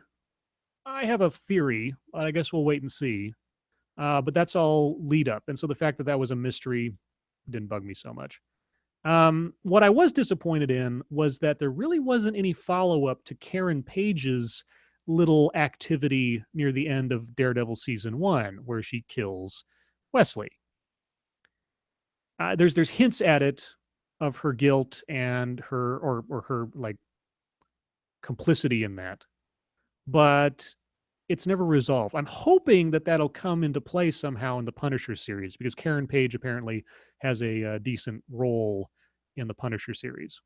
I have a theory, but I guess we'll wait and see. But that's all lead up. And so the fact that that was a mystery didn't bug me so much. What I was disappointed in was that there really wasn't any follow-up to Karen Page's little activity near the end of Daredevil season 1 where she kills Wesley. There's hints at it of her guilt and her or her like complicity in that, but it's never resolved. I'm hoping that that'll come into play somehow in the Punisher series because Karen Page apparently has a decent role in the Punisher series.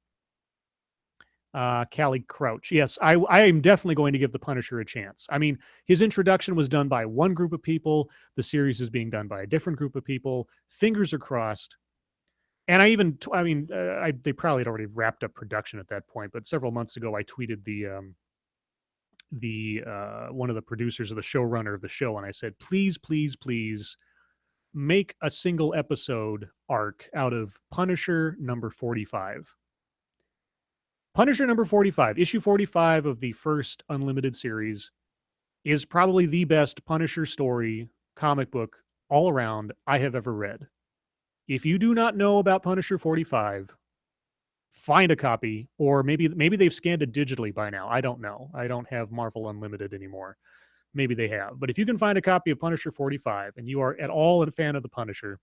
Callie Crouch. Yes, I am definitely going to give the Punisher a chance. I mean, his introduction was done by one group of people. The series is being done by a different group of people. Fingers are crossed. And they probably had already wrapped up production at that point. But several months ago, I tweeted the one of the producers or the showrunner of the show, and I said, please, please, please make a single episode arc out of Punisher number 45. Punisher number 45, issue 45 of the first Unlimited series, is probably the best Punisher story comic book all around I have ever read. If you do not know about Punisher 45, find a copy, or maybe they've scanned it digitally by now. I don't know. I don't have Marvel Unlimited anymore. Maybe they have. But if you can find a copy of Punisher 45 and you are at all a fan of the Punisher,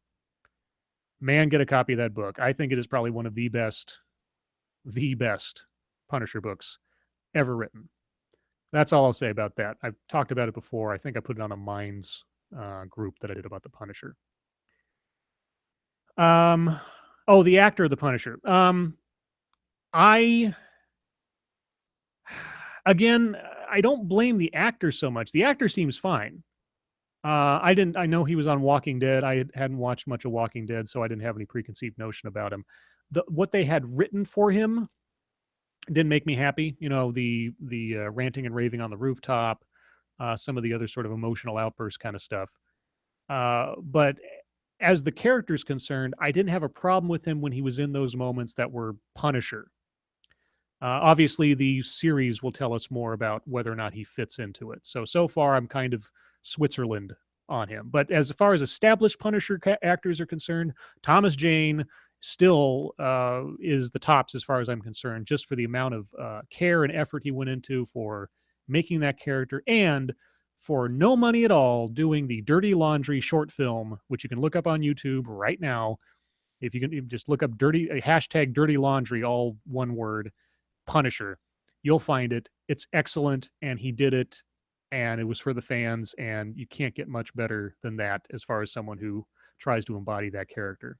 man, get a copy of that book. I think it is probably one of the best Punisher books ever written. That's all I'll say about that. I've talked about it before. I think I put it on a Minds group that I did about the Punisher. The actor of the Punisher. I don't blame the actor so much. The actor seems fine. I know he was on Walking Dead. I hadn't watched much of Walking Dead, so I didn't have any preconceived notion about him. What they had written for him didn't make me happy. You know, the ranting and raving on the rooftop, some of the other sort of emotional outburst kind of stuff. But as the character's concerned, I didn't have a problem with him when he was in those moments that were Punisher. Obviously, the series will tell us more about whether or not he fits into it. So far, I'm kind of Switzerland on him. But as far as established Punisher actors are concerned, Thomas Jane still is the tops as far as I'm concerned, just for the amount of care and effort he went into for making that character, and for no money at all doing the Dirty Laundry short film, which you can look up on YouTube right now. If you can just look up hashtag Dirty Laundry, all one word, Punisher, you'll find it. It's excellent, and he did it, and it was for the fans, and you can't get much better than that as far as someone who tries to embody that character.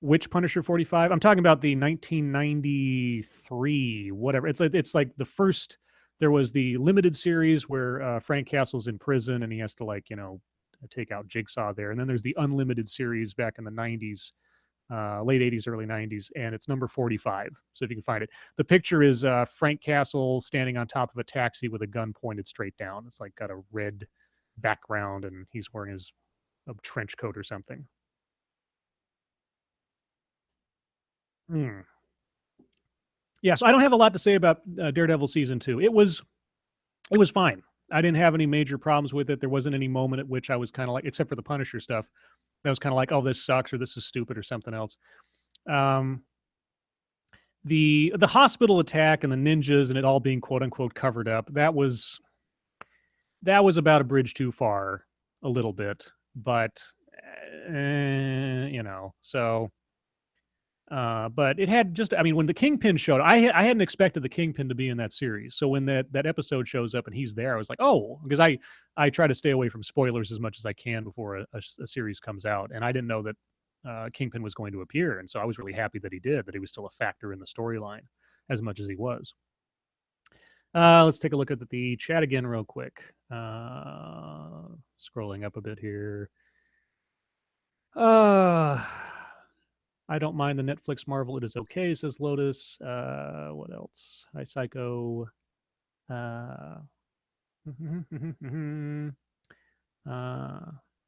Which Punisher 45? I'm talking about the 1993, whatever. It's like the first. There was the limited series where Frank Castle's in prison and he has to take out Jigsaw there, and then there's the unlimited series back in the 90s. Late 80s, early 90s, and it's number 45. So if you can find it, the picture is Frank Castle standing on top of a taxi with a gun pointed straight down. It's like got a red background, and he's wearing a trench coat or something. Yeah, so I don't have a lot to say about Daredevil season 2. It was fine. I didn't have any major problems with it. There wasn't any moment at which I was kind of like, except for the Punisher stuff, that was kind of like, oh, this sucks or this is stupid or something else. The hospital attack and the ninjas and it all being quote unquote covered up, that was about a bridge too far a little bit, but so. But it had when the Kingpin showed, I hadn't expected the Kingpin to be in that series. So when that episode shows up and he's there, I was like, oh, because I try to stay away from spoilers as much as I can before a series comes out, and I didn't know that Kingpin was going to appear, and so I was really happy that he was still a factor in the storyline as much as he was. Let's take a look at the chat again real quick. Scrolling up a bit here. I don't mind the Netflix Marvel. It is okay, says Lotus. What else? Hi, Psycho.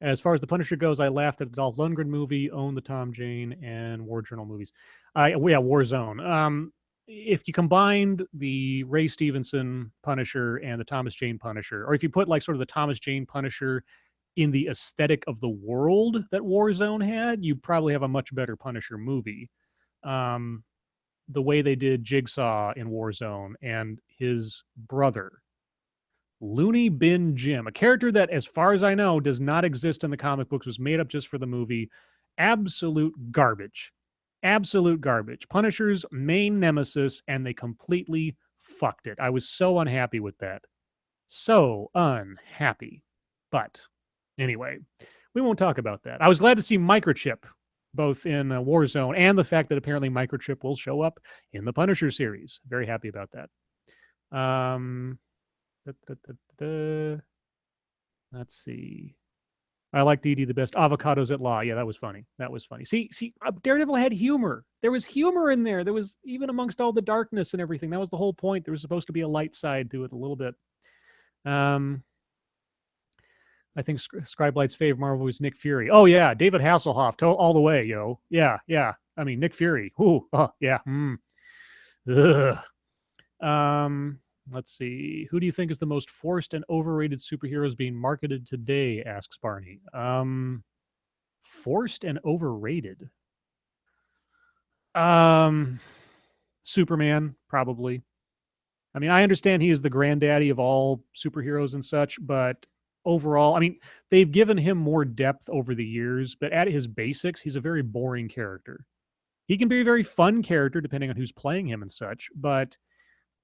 As far as the Punisher goes, I laughed at the Dolph Lundgren movie, Own the Tom Jane, and War Journal movies. Warzone. If you combined the Ray Stevenson Punisher and the Thomas Jane Punisher, or if you put like sort of the Thomas Jane Punisher in the aesthetic of the world that Warzone had, you probably have a much better Punisher movie. The way they did Jigsaw in Warzone and his brother, Looney Bin Jim, a character that, as far as I know, does not exist in the comic books, was made up just for the movie. Absolute garbage. Absolute garbage. Punisher's main nemesis, and they completely fucked it. I was so unhappy with that. So unhappy. But anyway, we won't talk about that. I was glad to see Microchip both in Warzone and the fact that apparently Microchip will show up in the Punisher series. Very happy about that. Da, da, da, da. Let's see. I like DD the best. Avocados at Law. Yeah, that was funny. That was funny. See, Daredevil had humor. There was humor in there. There was, even amongst all the darkness and everything. That was the whole point. There was supposed to be a light side to it a little bit. I think Scribe Light's favorite Marvel was Nick Fury. Oh yeah, David Hasselhoff, all the way, yo. Yeah. I mean, Nick Fury. Ooh, yeah. Ugh. Let's see. Who do you think is the most forced and overrated superheroes being marketed today? Asks Barney. Forced and overrated. Superman, probably. I mean, I understand he is the granddaddy of all superheroes and such, but overall, I mean, they've given him more depth over the years, but at his basics, he's a very boring character. He can be a very fun character depending on who's playing him and such, but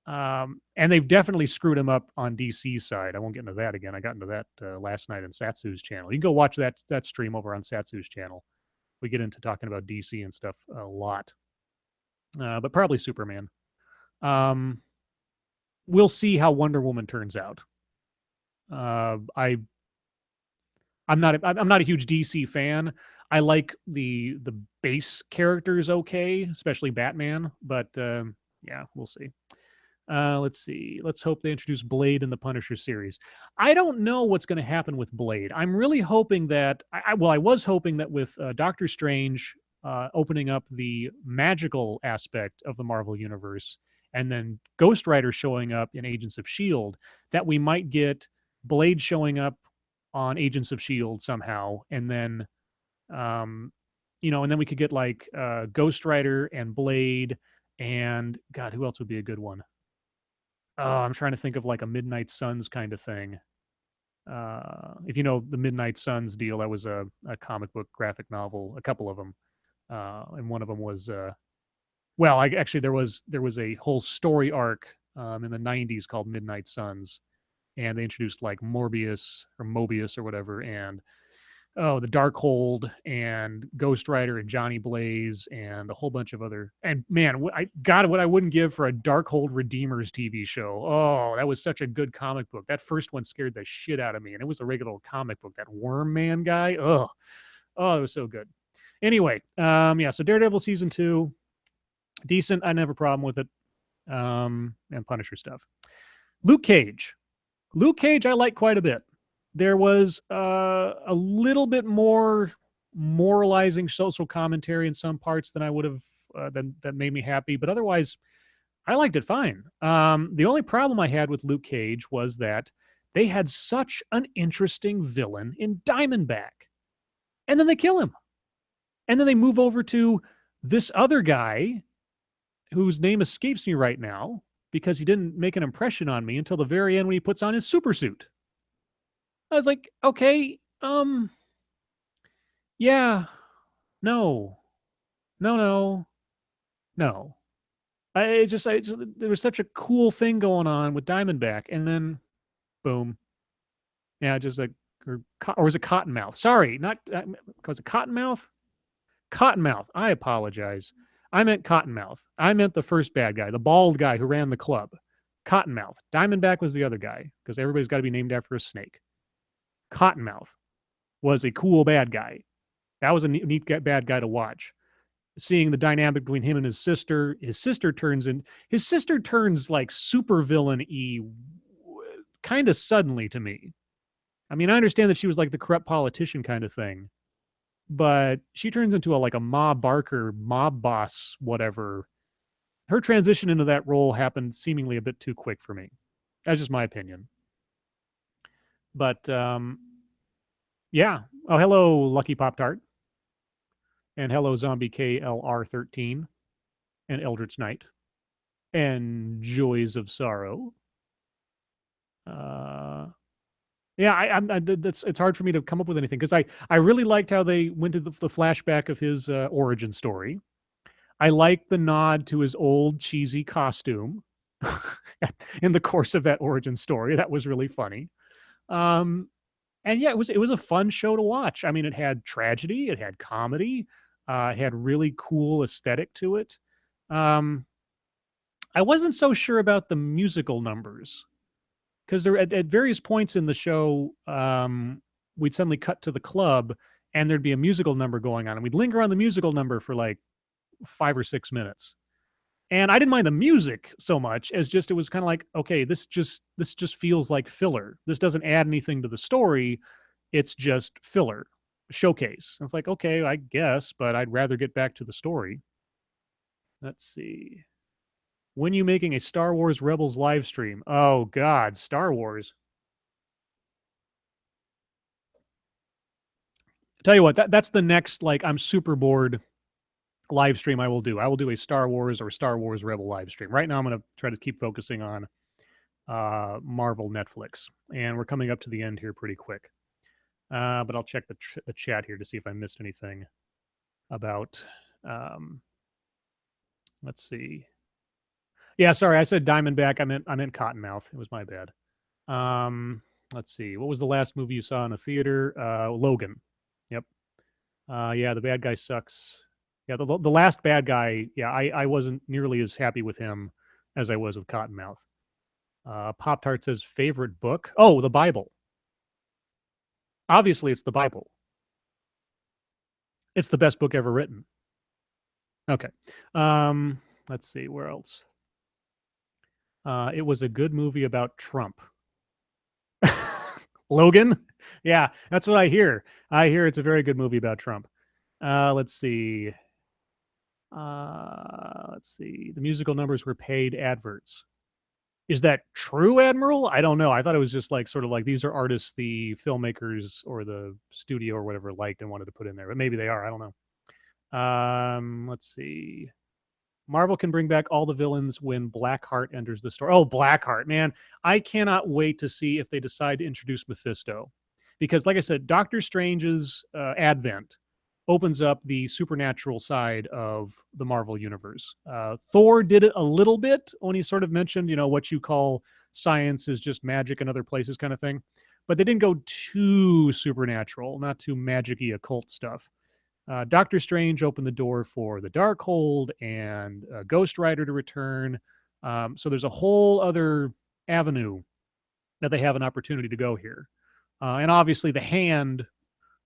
and they've definitely screwed him up on DC's side. I won't get into that again. I got into that last night on Satsu's channel. You can go watch that stream over on Satsu's channel. We get into talking about DC and stuff a lot, but probably Superman. We'll see how Wonder Woman turns out. I'm not a huge DC fan. I like the base characters okay, especially Batman, but yeah, we'll see. Let's see. Let's hope they introduce Blade in the Punisher series. I don't know what's going to happen with Blade. I'm really hoping that I was hoping that with Doctor Strange opening up the magical aspect of the Marvel universe, and then Ghost Rider showing up in Agents of S.H.I.E.L.D., that we might get Blade showing up on Agents of S.H.I.E.L.D. somehow, and then, and then we could get like Ghost Rider and Blade, and God, who else would be a good one? I'm trying to think of like a Midnight Suns kind of thing. If you know the Midnight Suns deal, that was a comic book graphic novel, a couple of them, and one of them was actually there was a whole story arc in the '90s called Midnight Suns, and they introduced like Morbius or Mobius or whatever, and the Darkhold and Ghost Rider and Johnny Blaze and a whole bunch of other. And man, what I wouldn't give for a Darkhold Redeemers TV show. Oh, that was such a good comic book. That first one scared the shit out of me, and it was a regular old comic book. That Worm Man guy. Oh, it was so good. Anyway, so Daredevil season 2, decent. I didn't have a problem with it. And Punisher stuff. Luke Cage, I like quite a bit. There was a little bit more moralizing social commentary in some parts than I would have that made me happy, but otherwise, I liked it fine. The only problem I had with Luke Cage was that they had such an interesting villain in Diamondback, and then they kill him, and then they move over to this other guy whose name escapes me right now because he didn't make an impression on me until the very end when he puts on his super suit. I was like, okay, yeah, no. There was such a cool thing going on with Diamondback, and then, boom, yeah, just like, or was it Cottonmouth? Sorry, not was it Cottonmouth? Cottonmouth. I apologize. I meant Cottonmouth. I meant the first bad guy, the bald guy who ran the club. Cottonmouth. Diamondback was the other guy because everybody's got to be named after a snake. Cottonmouth was a cool bad guy. That was a neat bad guy to watch. Seeing the dynamic between him and his sister turns like super villain-y kind of suddenly to me. I mean, I understand that she was like the corrupt politician kind of thing, but she turns into a Ma Barker mob boss, whatever. Her transition into that role happened seemingly a bit too quick for me. That's just my opinion. But yeah. Oh, hello, Lucky Pop Tart. And hello, Zombie KLR13 and Eldritch Knight. and Joys of Sorrow. Yeah, that's it's hard for me to come up with anything because I really liked how they went to the flashback of his origin story. I liked the nod to his old cheesy costume in the course of that origin story. That was really funny. Um, and yeah, it was a fun show to watch. I mean, it had tragedy, it had comedy, it had really cool aesthetic to it. Um, I wasn't so sure about the musical numbers because there at various points in the show, we'd suddenly cut to the club and there'd be a musical number going on, and we'd linger on the musical number for like 5 or 6 minutes. And I didn't mind the music so much as just it was kind of like, okay, this just feels like filler. This doesn't add anything to the story. It's just filler showcase. It's like, okay, I guess, but I'd rather get back to the story. Let's see. When you making a Star Wars Rebels live stream? Oh God, Star Wars. Tell you what, that's the next like I'm super bored live stream I will do. I will do a Star Wars or Star Wars Rebel live stream. Right now I'm going to try to keep focusing on Marvel Netflix, and we're coming up to the end here pretty quick. But I'll check the chat here to see if I missed anything about. Um, let's see. Yeah, sorry, I said Diamondback. I meant Cottonmouth. It was my bad. Let's see. What was the last movie you saw in a theater? Logan. Yep. Yeah, the bad guy sucks. Yeah, the last bad guy. Yeah, I wasn't nearly as happy with him as I was with Cottonmouth. Pop Tart says favorite book. Oh, the Bible. Obviously, it's the Bible. It's the best book ever written. Okay. Let's see where else. It was a good movie about Trump. Logan? Yeah, that's what I hear. I hear it's a very good movie about Trump. Let's see. Let's see. The musical numbers were paid adverts. Is that true, Admiral? I don't know. I thought it was just like sort of like these are artists the filmmakers or the studio or whatever liked and wanted to put in there, but maybe they are. I don't know. Let's see. Marvel can bring back all the villains when Blackheart enters the story. Oh, Blackheart, man. I cannot wait to see if they decide to introduce Mephisto. Because, like I said, Doctor Strange's advent opens up the supernatural side of the Marvel universe. Thor did it a little bit when he sort of mentioned, what you call science is just magic in other places kind of thing. But they didn't go too supernatural, not too magic-y occult stuff. Doctor Strange opened the door for the Darkhold and Ghost Rider to return. So there's a whole other avenue that they have an opportunity to go here. And obviously, the Hand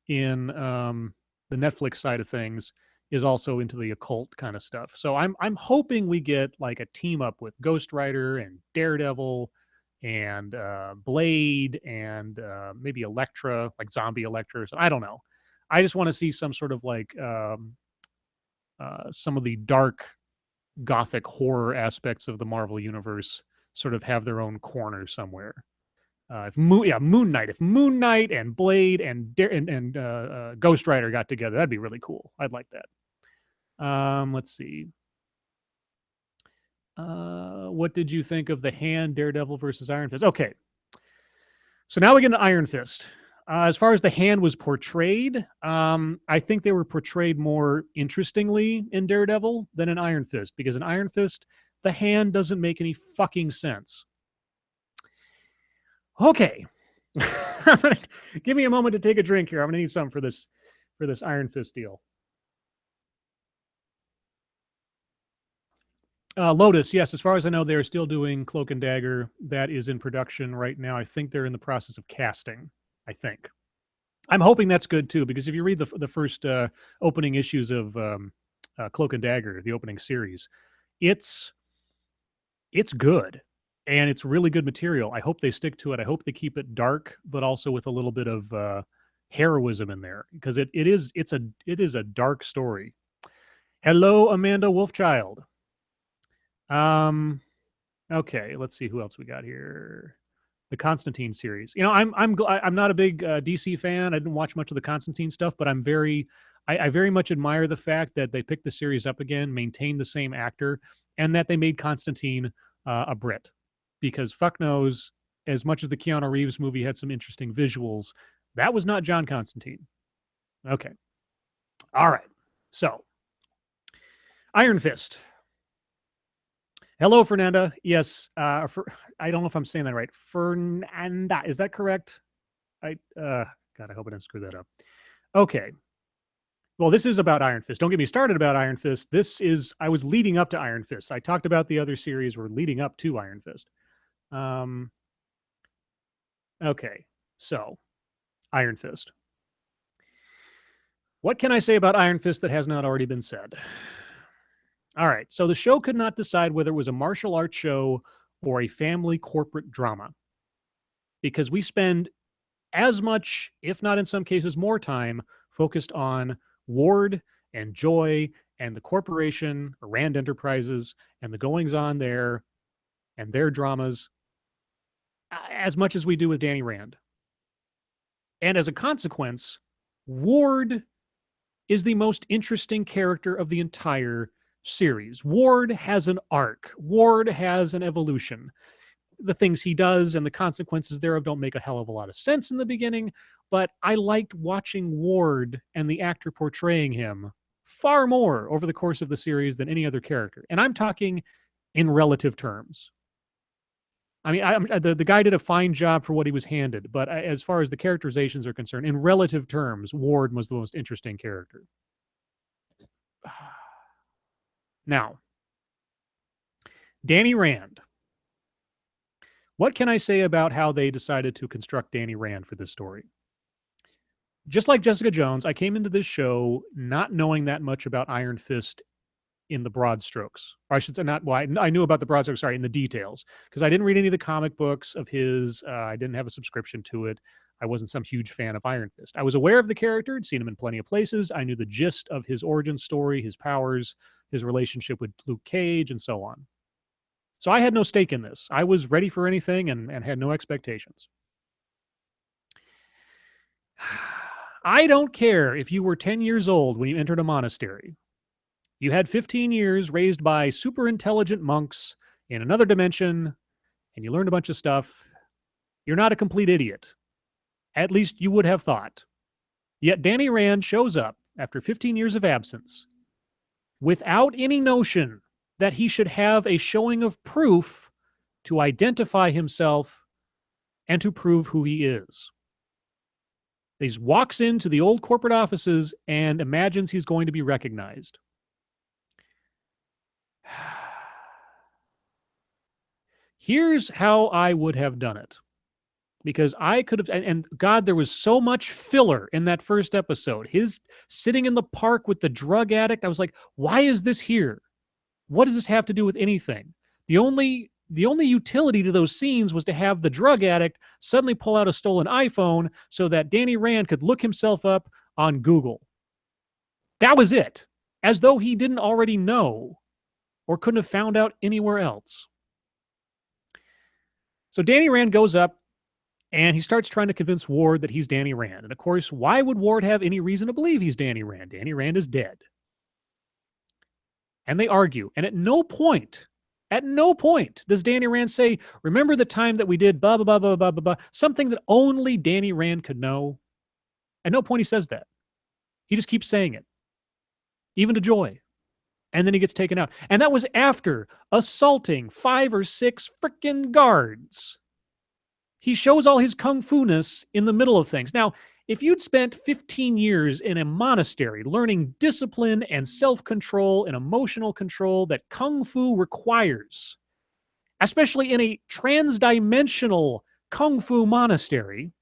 in the Netflix side of things is also into the occult kind of stuff. So I'm hoping we get like a team up with Ghost Rider and Daredevil and Blade and maybe Elektra, like zombie Elektra. So I don't know. I just want to see some sort of like some of the dark gothic horror aspects of the Marvel universe sort of have their own corner somewhere. Moon Knight. If Moon Knight and Blade and Ghost Rider got together, that'd be really cool. I'd like that. Let's see. What did you think of the Hand, Daredevil versus Iron Fist? Okay, so now we get into Iron Fist. As far as the Hand was portrayed, I think they were portrayed more interestingly in Daredevil than in Iron Fist, because in Iron Fist, the Hand doesn't make any fucking sense. Okay. Give me a moment to take a drink here. I'm going to need some for this Iron Fist deal. Lotus, yes. As far as I know, they're still doing Cloak and Dagger. That is in production right now. I think they're in the process of casting. I think. I'm hoping that's good too, because if you read the first opening issues of Cloak and Dagger, the opening series, it's good, and it's really good material. I hope they stick to it. I hope they keep it dark, but also with a little bit of heroism in there, because it is a dark story. Hello, Amanda Wolfchild. Okay, let's see who else we got here. The Constantine series. I'm not a big DC fan. I didn't watch much of the Constantine stuff, but I very much admire the fact that they picked the series up again, maintained the same actor, and that they made Constantine a Brit, because fuck knows, as much as the Keanu Reeves movie had some interesting visuals, that was not John Constantine. Okay. All right. So, Iron Fist. Hello, Fernanda. Yes, I don't know if I'm saying that right. Fernanda, is that correct? God, I hope I didn't screw that up. Okay. Well, this is about Iron Fist. Don't get me started about Iron Fist. I was leading up to Iron Fist. I talked about the other series were leading up to Iron Fist. Okay. So, Iron Fist. What can I say about Iron Fist that has not already been said? All right. So the show could not decide whether it was a martial arts show or a family corporate drama, because we spend as much, if not in some cases more time, focused on Ward and Joy and the corporation, or Rand Enterprises, and the goings on there and their dramas, as much as we do with Danny Rand. And as a consequence, Ward is the most interesting character of the entire series. Ward has an arc. Ward has an evolution. The things he does and the consequences thereof don't make a hell of a lot of sense in the beginning, but I liked watching Ward and the actor portraying him far more over the course of the series than any other character. And I'm talking in relative terms. I mean, the guy did a fine job for what he was handed, but as far as the characterizations are concerned, in relative terms, Ward was the most interesting character. Now, Danny Rand. What can I say about how they decided to construct Danny Rand for this story? Just like Jessica Jones, I came into this show not knowing that much about Iron Fist in the broad strokes. Or I should say not, well, I knew about the broad strokes, sorry, in the details, because I didn't read any of the comic books of his. I didn't have a subscription to it. I wasn't some huge fan of Iron Fist. I was aware of the character, I'd seen him in plenty of places. I knew the gist of his origin story, his powers, his relationship with Luke Cage, and so on. So I had no stake in this. I was ready for anything and had no expectations. I don't care if you were 10 years old when you entered a monastery. You had 15 years raised by super intelligent monks in another dimension, and you learned a bunch of stuff. You're not a complete idiot. At least you would have thought. Yet Danny Rand shows up after 15 years of absence without any notion that he should have a showing of proof to identify himself and to prove who he is. He walks into the old corporate offices and imagines he's going to be recognized. Here's how I would have done it. Because I could have, and God, there was so much filler in that first episode. His sitting in the park with the drug addict. I was like, why is this here? What does this have to do with anything? The only utility to those scenes was to have the drug addict suddenly pull out a stolen iPhone so that Danny Rand could look himself up on Google. That was it. As though he didn't already know or couldn't have found out anywhere else. So Danny Rand goes up and he starts trying to convince Ward that he's Danny Rand. And of course, why would Ward have any reason to believe he's Danny Rand? Danny Rand is dead. And they argue. And at no point does Danny Rand say, remember the time that we did blah, blah, blah, blah, blah, blah, blah, something that only Danny Rand could know? At no point he says that. He just keeps saying it. Even to Joy. And then he gets taken out. And that was after assaulting 5 or 6 frickin' guards. He shows all his kung fu-ness in the middle of things. Now, if you'd spent 15 years in a monastery learning discipline and self-control and emotional control that kung fu requires, especially in a trans-dimensional kung fu monastery,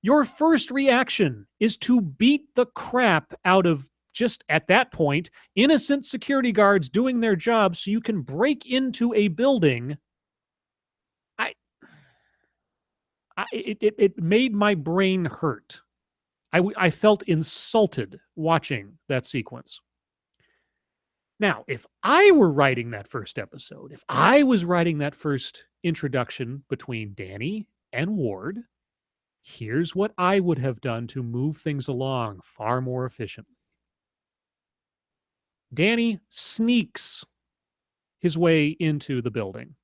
your first reaction is to beat the crap out of, just at that point, innocent security guards doing their job so you can break into a building. It made my brain hurt. I felt insulted watching that sequence. Now, if I were writing that first episode, if I was writing that first introduction between Danny and Ward, here's what I would have done to move things along far more efficiently. Danny sneaks his way into the building.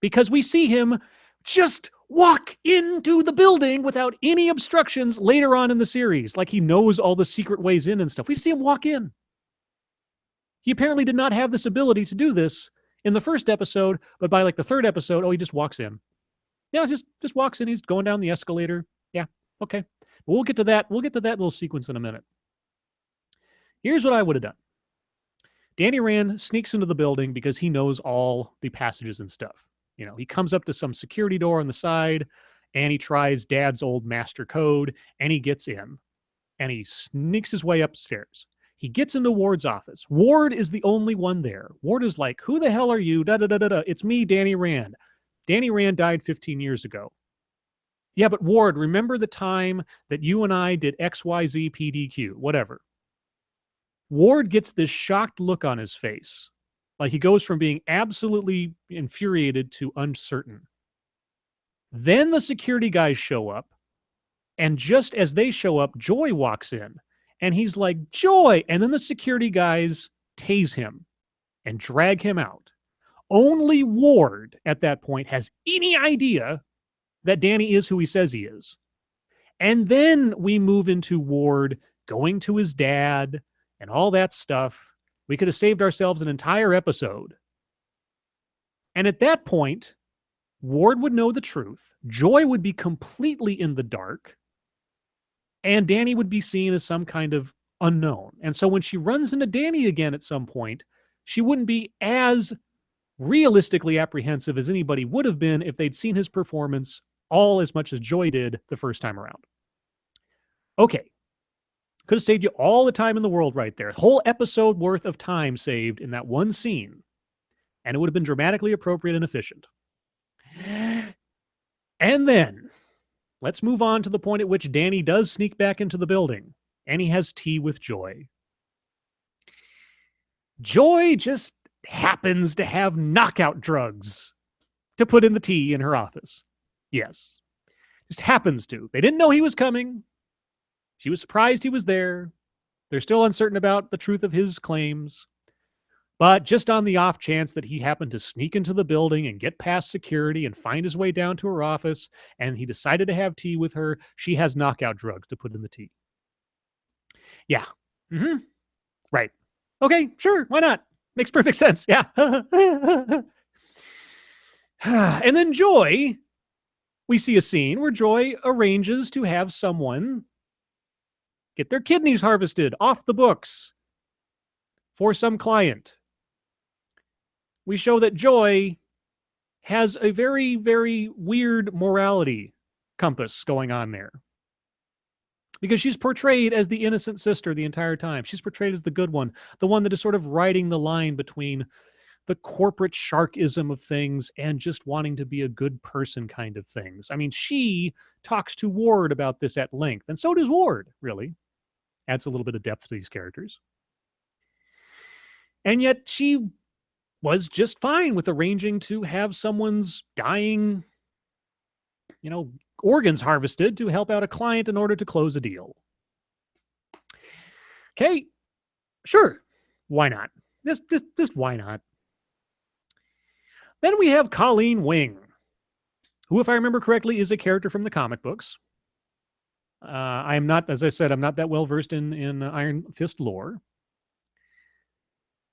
Because we see him just walk into the building without any obstructions later on in the series. Like he knows all the secret ways in and stuff. We see him walk in. He apparently did not have this ability to do this in the first episode, but by like the third episode, he just walks in. Yeah, just walks in. He's going down the escalator. Yeah, okay. We'll get to that. We'll get to that little sequence in a minute. Here's what I would have done. Danny Rand sneaks into the building because he knows all the passages and stuff. You know, he comes up to some security door on the side and he tries Dad's old master code and he gets in and he sneaks his way upstairs. He gets into Ward's office. Ward is the only one there. Ward is like, who the hell are you? Da, da, da, da, da. It's me, Danny Rand. Danny Rand died 15 years ago. Yeah, but Ward, remember the time that you and I did XYZ PDQ, whatever. Ward gets this shocked look on his face. Like he goes from being absolutely infuriated to uncertain. Then the security guys show up. And just as they show up, Joy walks in. And he's like, Joy! And then the security guys tase him and drag him out. Only Ward at that point has any idea that Danny is who he says he is. And then we move into Ward going to his dad and all that stuff. We could have saved ourselves an entire episode. And at that point, Ward would know the truth. Joy would be completely in the dark. And Danny would be seen as some kind of unknown. And so when she runs into Danny again at some point, she wouldn't be as realistically apprehensive as anybody would have been if they'd seen his performance all as much as Joy did the first time around. Okay. Could have saved you all the time in the world right there. Whole episode worth of time saved in that one scene. And it would have been dramatically appropriate and efficient. And then, let's move on to the point at which Danny does sneak back into the building. And he has tea with Joy. Joy just happens to have knockout drugs to put in the tea in her office. Yes. Just happens to. They didn't know he was coming. She was surprised he was there. They're still uncertain about the truth of his claims. But just on the off chance that he happened to sneak into the building and get past security and find his way down to her office, and he decided to have tea with her, she has knockout drugs to put in the tea. Yeah. Mm-hmm. Right. Okay, sure. Why not? Makes perfect sense. Yeah. And then Joy, we see a scene where Joy arranges to have someone get their kidneys harvested off the books for some client. We show that Joy has a very, very weird morality compass going on there. Because she's portrayed as the innocent sister the entire time. She's portrayed as the good one, the one that is sort of riding the line between the corporate sharkism of things and just wanting to be a good person kind of things. I mean, she talks to Ward about this at length, and so does Ward, really. Adds a little bit of depth to these characters. And yet she was just fine with arranging to have someone's dying, organs harvested to help out a client in order to close a deal. Okay, sure. Why not? Just why not? Then we have Colleen Wing, who, if I remember correctly, is a character from the comic books. I am not, as I said, I'm not that well versed in Iron Fist lore.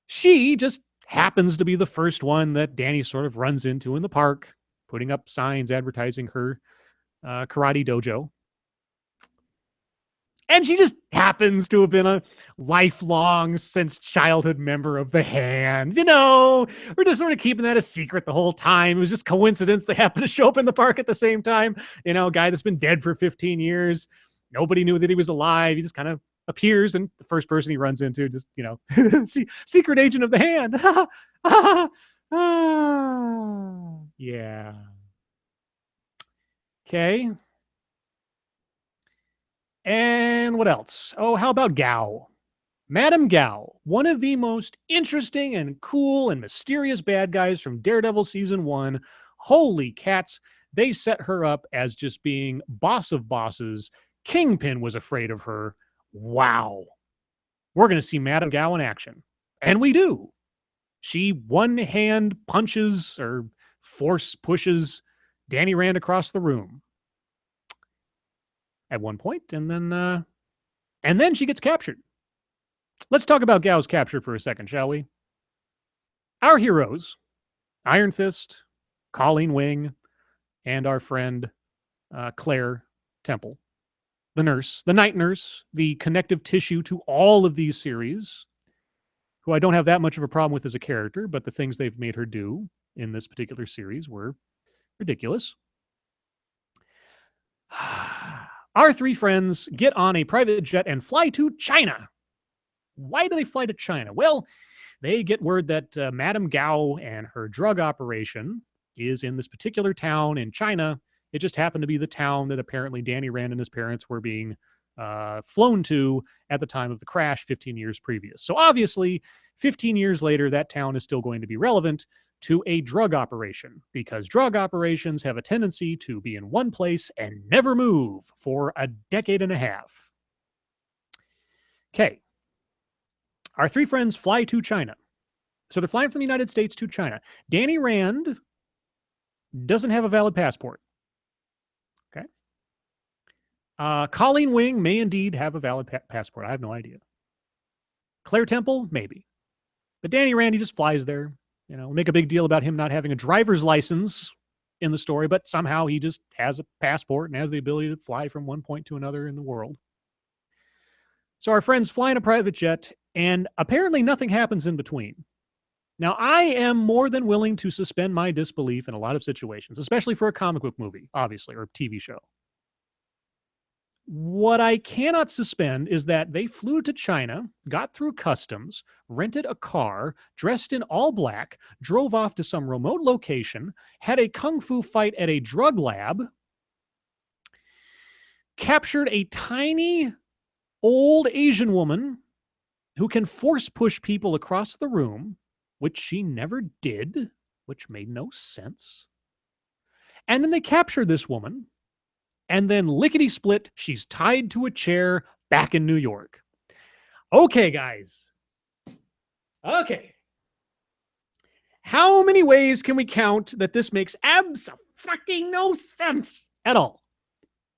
She just happens to be the first one that Danny sort of runs into in the park, putting up signs advertising her karate dojo. And she just happens to have been a lifelong, since childhood member of the Hand. We're just sort of keeping that a secret the whole time. It was just coincidence they happened to show up in the park at the same time. A guy that's been dead for 15 years. Nobody knew that he was alive. He just kind of appears, and the first person he runs into just, secret agent of the Hand. Yeah. Okay. And what else? Oh, how about Gao? Madame Gao, one of the most interesting and cool and mysterious bad guys from Daredevil Season 1. Holy cats, they set her up as just being boss of bosses. Kingpin was afraid of her. Wow. We're going to see Madame Gao in action. And we do. She one-hand punches or force pushes Danny Rand across the room at one point, and then she gets captured. Let's talk about Gao's capture for a second, shall we? Our heroes, Iron Fist, Colleen Wing, and our friend Claire Temple, the nurse, the night nurse, the connective tissue to all of these series, who I don't have that much of a problem with as a character, but the things they've made her do in this particular series were ridiculous. Our three friends get on a private jet and fly to China. Why do they fly to China? Well, they get word that Madame Gao and her drug operation is in this particular town in China. It just happened to be the town that apparently Danny Rand and his parents were being flown to at the time of the crash 15 years previous. So obviously, 15 years later, that town is still going to be relevant to a drug operation, because drug operations have a tendency to be in one place and never move for a decade and a half. Okay. Our three friends fly to China. So they're flying from the United States to China. Danny Rand doesn't have a valid passport. Okay. Colleen Wing may indeed have a valid passport. I have no idea. Claire Temple, maybe. But Danny Rand, he just flies there. You know, make a big deal about him not having a driver's license in the story, but somehow he just has a passport and has the ability to fly from one point to another in the world. So our friends fly in a private jet, and apparently nothing happens in between. Now, I am more than willing to suspend my disbelief in a lot of situations, especially for a comic book movie, obviously, or a TV show. What I cannot suspend is that they flew to China, got through customs, rented a car, dressed in all black, drove off to some remote location, had a kung fu fight at a drug lab, captured a tiny old Asian woman who can force push people across the room, which she never did, which made no sense. And then they capture this woman, and then lickety-split, she's tied to a chair back in New York. Okay, guys. Okay. How many ways can we count that this makes fucking no sense at all?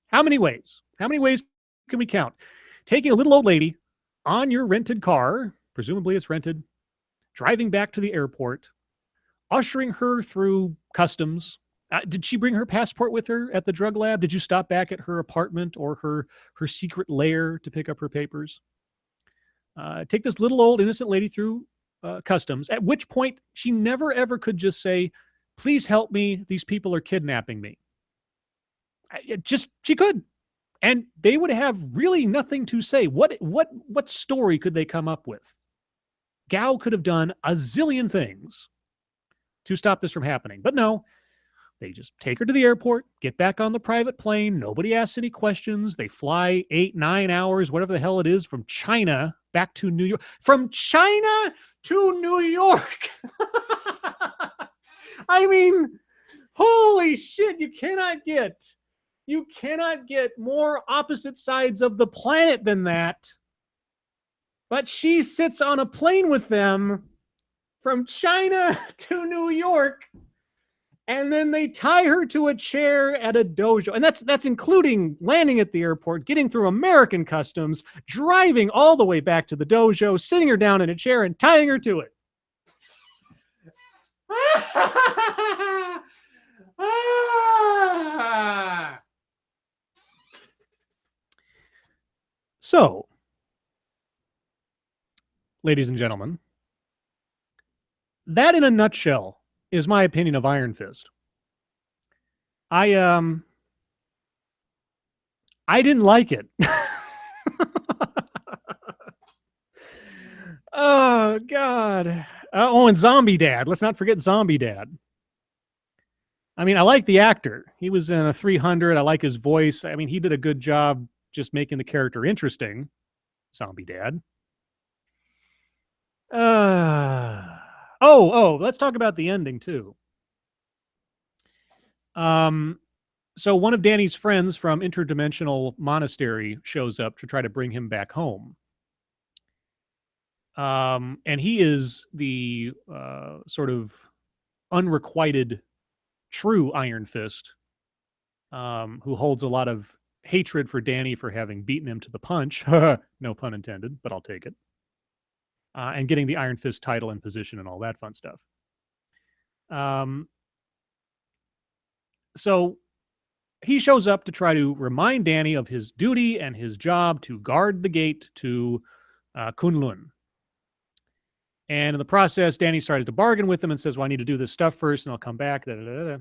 How many ways? How many ways can we count? Taking a little old lady on your rented car, presumably it's rented, driving back to the airport, ushering her through customs. Did she bring her passport with her at the drug lab? Did you stop back at her apartment or her secret lair to pick up her papers? Take this little old innocent lady through customs, at which point she never ever could just say, please help me, these people are kidnapping me. She could. And they would have really nothing to say. What story could they come up with? Gao could have done a zillion things to stop this from happening. But no, they just take her to the airport, get back on the private plane. Nobody asks any questions. They fly 8-9 hours, whatever the hell it is, from China back to New York. From China to New York. I mean, holy shit, you cannot get more opposite sides of the planet than that. But she sits on a plane with them from China to New York, and then they tie her to a chair at a dojo. And that's including landing at the airport, getting through American customs, driving all the way back to the dojo, sitting her down in a chair and tying her to it. So, ladies and gentlemen, that in a nutshell is my opinion of Iron Fist. I didn't like it. Oh, God. And Zombie Dad. Let's not forget Zombie Dad. I mean, I like the actor. He was in a 300. I like his voice. I mean, he did a good job just making the character interesting. Zombie Dad. Let's talk about the ending, too. So one of Danny's friends from Interdimensional Monastery shows up to try to bring him back home. And he is the sort of unrequited true Iron Fist, who holds a lot of hatred for Danny for having beaten him to the punch. No pun intended, but I'll take it. And getting the Iron Fist title and position and all that fun stuff. Um, so he shows up to try to remind Danny of his duty and his job to guard the gate to Kunlun. And in the process, Danny started to bargain with him and says, well, I need to do this stuff first and I'll come back. Da, da, da, da.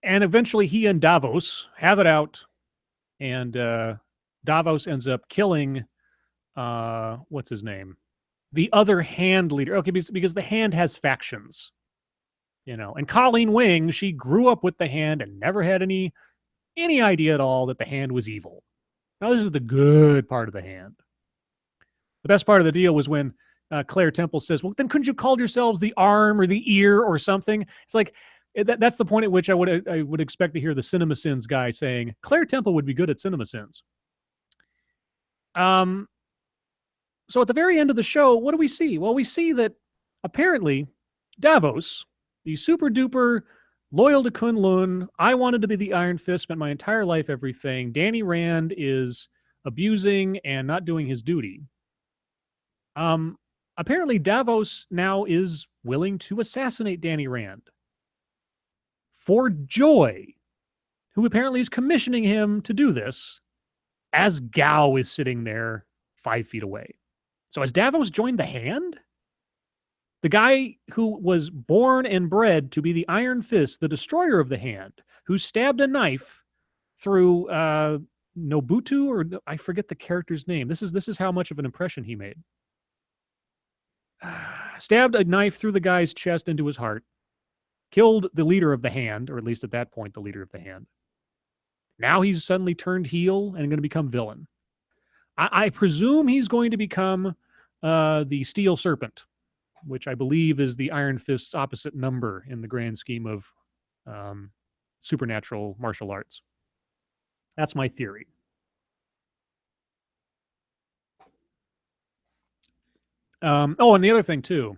And eventually he and Davos have it out. And Davos ends up killing, what's his name? The other hand leader. Okay, because the hand has factions, you know. And Colleen Wing, she grew up with the hand and never had any idea at all that the hand was evil. Now, this is the good part of the hand. The best part of the deal was when Claire Temple says, well, then couldn't you call yourselves the arm or the ear or something? It's like, that's the point at which I would expect to hear the Cinema Sins guy saying, Claire Temple would be good at Cinema Sins. So at the very end of the show, what do we see? Well, we see that apparently Davos, the super duper loyal to Kunlun, I wanted to be the Iron Fist, spent my entire life everything. Danny Rand is abusing and not doing his duty. Apparently Davos now is willing to assassinate Danny Rand for Joy, who apparently is commissioning him to do this as Gao is sitting there 5 feet away. So has Davos joined the hand? The guy who was born and bred to be the Iron Fist, the destroyer of the hand, who stabbed a knife through Nobutu, or I forget the character's name. This is how much of an impression he made. Stabbed a knife through the guy's chest into his heart, killed the leader of the hand, or at least at that point, the leader of the hand. Now he's suddenly turned heel and going to become villain. I presume he's going to become the Steel Serpent, which I believe is the Iron Fist's opposite number in the grand scheme of supernatural martial arts. That's my theory. And the other thing too,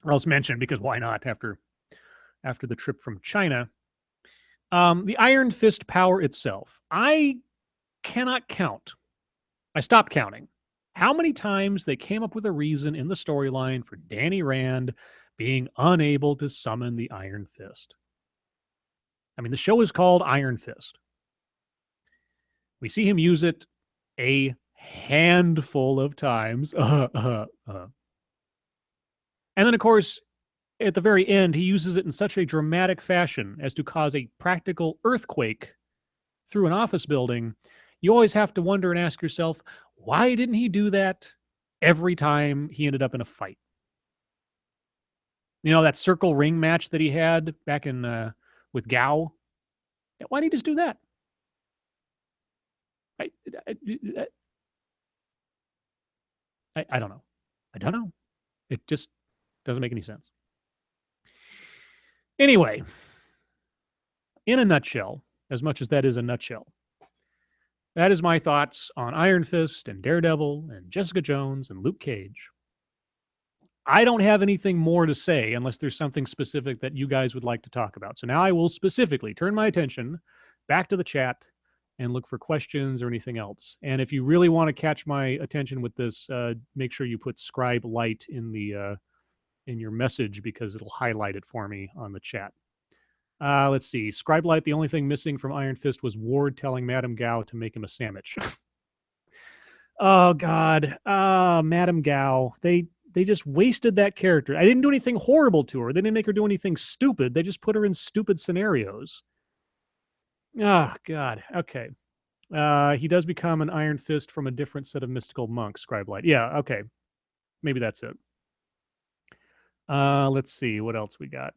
I'll just mention because why not after the trip from China, the Iron Fist power itself. I cannot count. I stopped counting how many times they came up with a reason in the storyline for Danny Rand being unable to summon the Iron Fist. I mean, the show is called Iron Fist. We see him use it a handful of times. And then, of course, at the very end, he uses it in such a dramatic fashion as to cause a practical earthquake through an office building. You always have to wonder and ask yourself, why didn't he do that every time he ended up in a fight? You know, that circle ring match that he had back in with Gao? Why didn't he just do that? I don't know. I don't know. It just doesn't make any sense. Anyway, in a nutshell, as much as that is a nutshell, that is my thoughts on Iron Fist and Daredevil and Jessica Jones and Luke Cage. I don't have anything more to say unless there's something specific that you guys would like to talk about. So now I will specifically turn my attention back to the chat and look for questions or anything else. And if you really want to catch my attention with this, make sure you put Scribe Light in the in your message because it'll highlight it for me on the chat. Let's see. Scribe Light, the only thing missing from Iron Fist was Ward telling Madame Gao to make him a sandwich. Oh, God. Madame Gao. They just wasted that character. I didn't do anything horrible to her. They didn't make her do anything stupid. They just put her in stupid scenarios. Oh, God. Okay. He does become an Iron Fist from a different set of mystical monks, Scribe Light. Yeah, okay. Maybe that's it. Let's see. What else we got?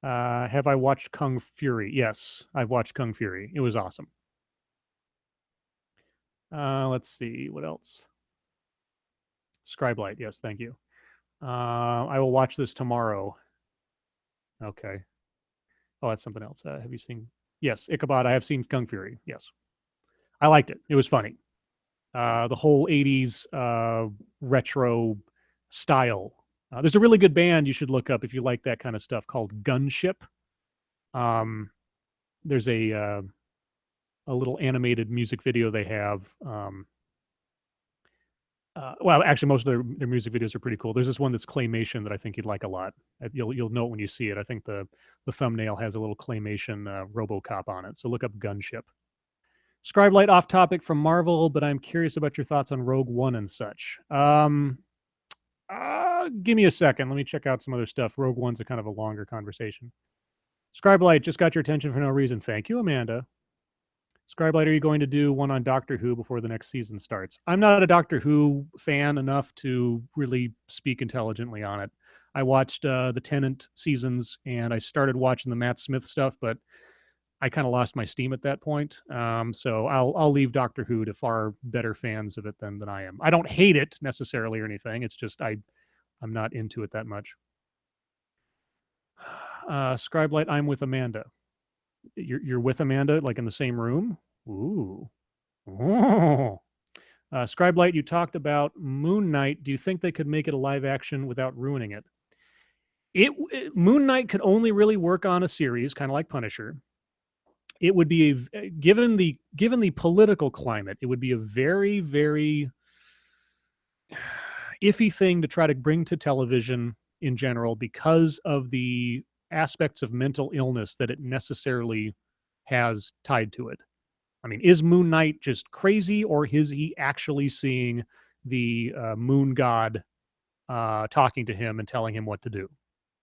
Have I watched Kung Fury? Yes, I've watched Kung Fury. It was awesome. Let's see. What else? Scribe Light. Yes, thank you. I will watch this tomorrow. Okay. Oh, that's something else. Have you seen? Yes, Ichabod. I have seen Kung Fury. Yes. I liked it. It was funny. the whole 80s retro style. There's a really good band you should look up if you like that kind of stuff called Gunship. Um, there's a little animated music video they have. Well, actually, most of their music videos are pretty cool. There's this one that's claymation that I think you'd like a lot. You'll know it when you see it. I think the thumbnail has a little claymation RoboCop on it. So look up Gunship. Scribe Light off topic from Marvel, but I'm curious about your thoughts on Rogue One and such. Give me a second. Let me check out some other stuff. Rogue One's a kind of a longer conversation. Scribe Light just got your attention for no reason. Thank you, Amanda. Scribe Light, are you going to do one on Doctor Who before the next season starts? I'm not a Doctor Who fan enough to really speak intelligently on it. I watched the Tennant seasons and I started watching the Matt Smith stuff, but I kind of lost my steam at that point. So I'll leave Doctor Who to far better fans of it than I am. I don't hate it necessarily or anything. It's just I'm not into it that much. Scribe Light, I'm with Amanda. You're with Amanda, like in the same room? Ooh. Oh. Scribe Light, you talked about Moon Knight. Do you think they could make it a live action without ruining it? Moon Knight could only really work on a series, kind of like Punisher. It would be given the political climate, it would be a very, very iffy thing to try to bring to television in general because of the aspects of mental illness that it necessarily has tied to it. I mean, is Moon Knight just crazy, or is he actually seeing the moon god talking to him and telling him what to do?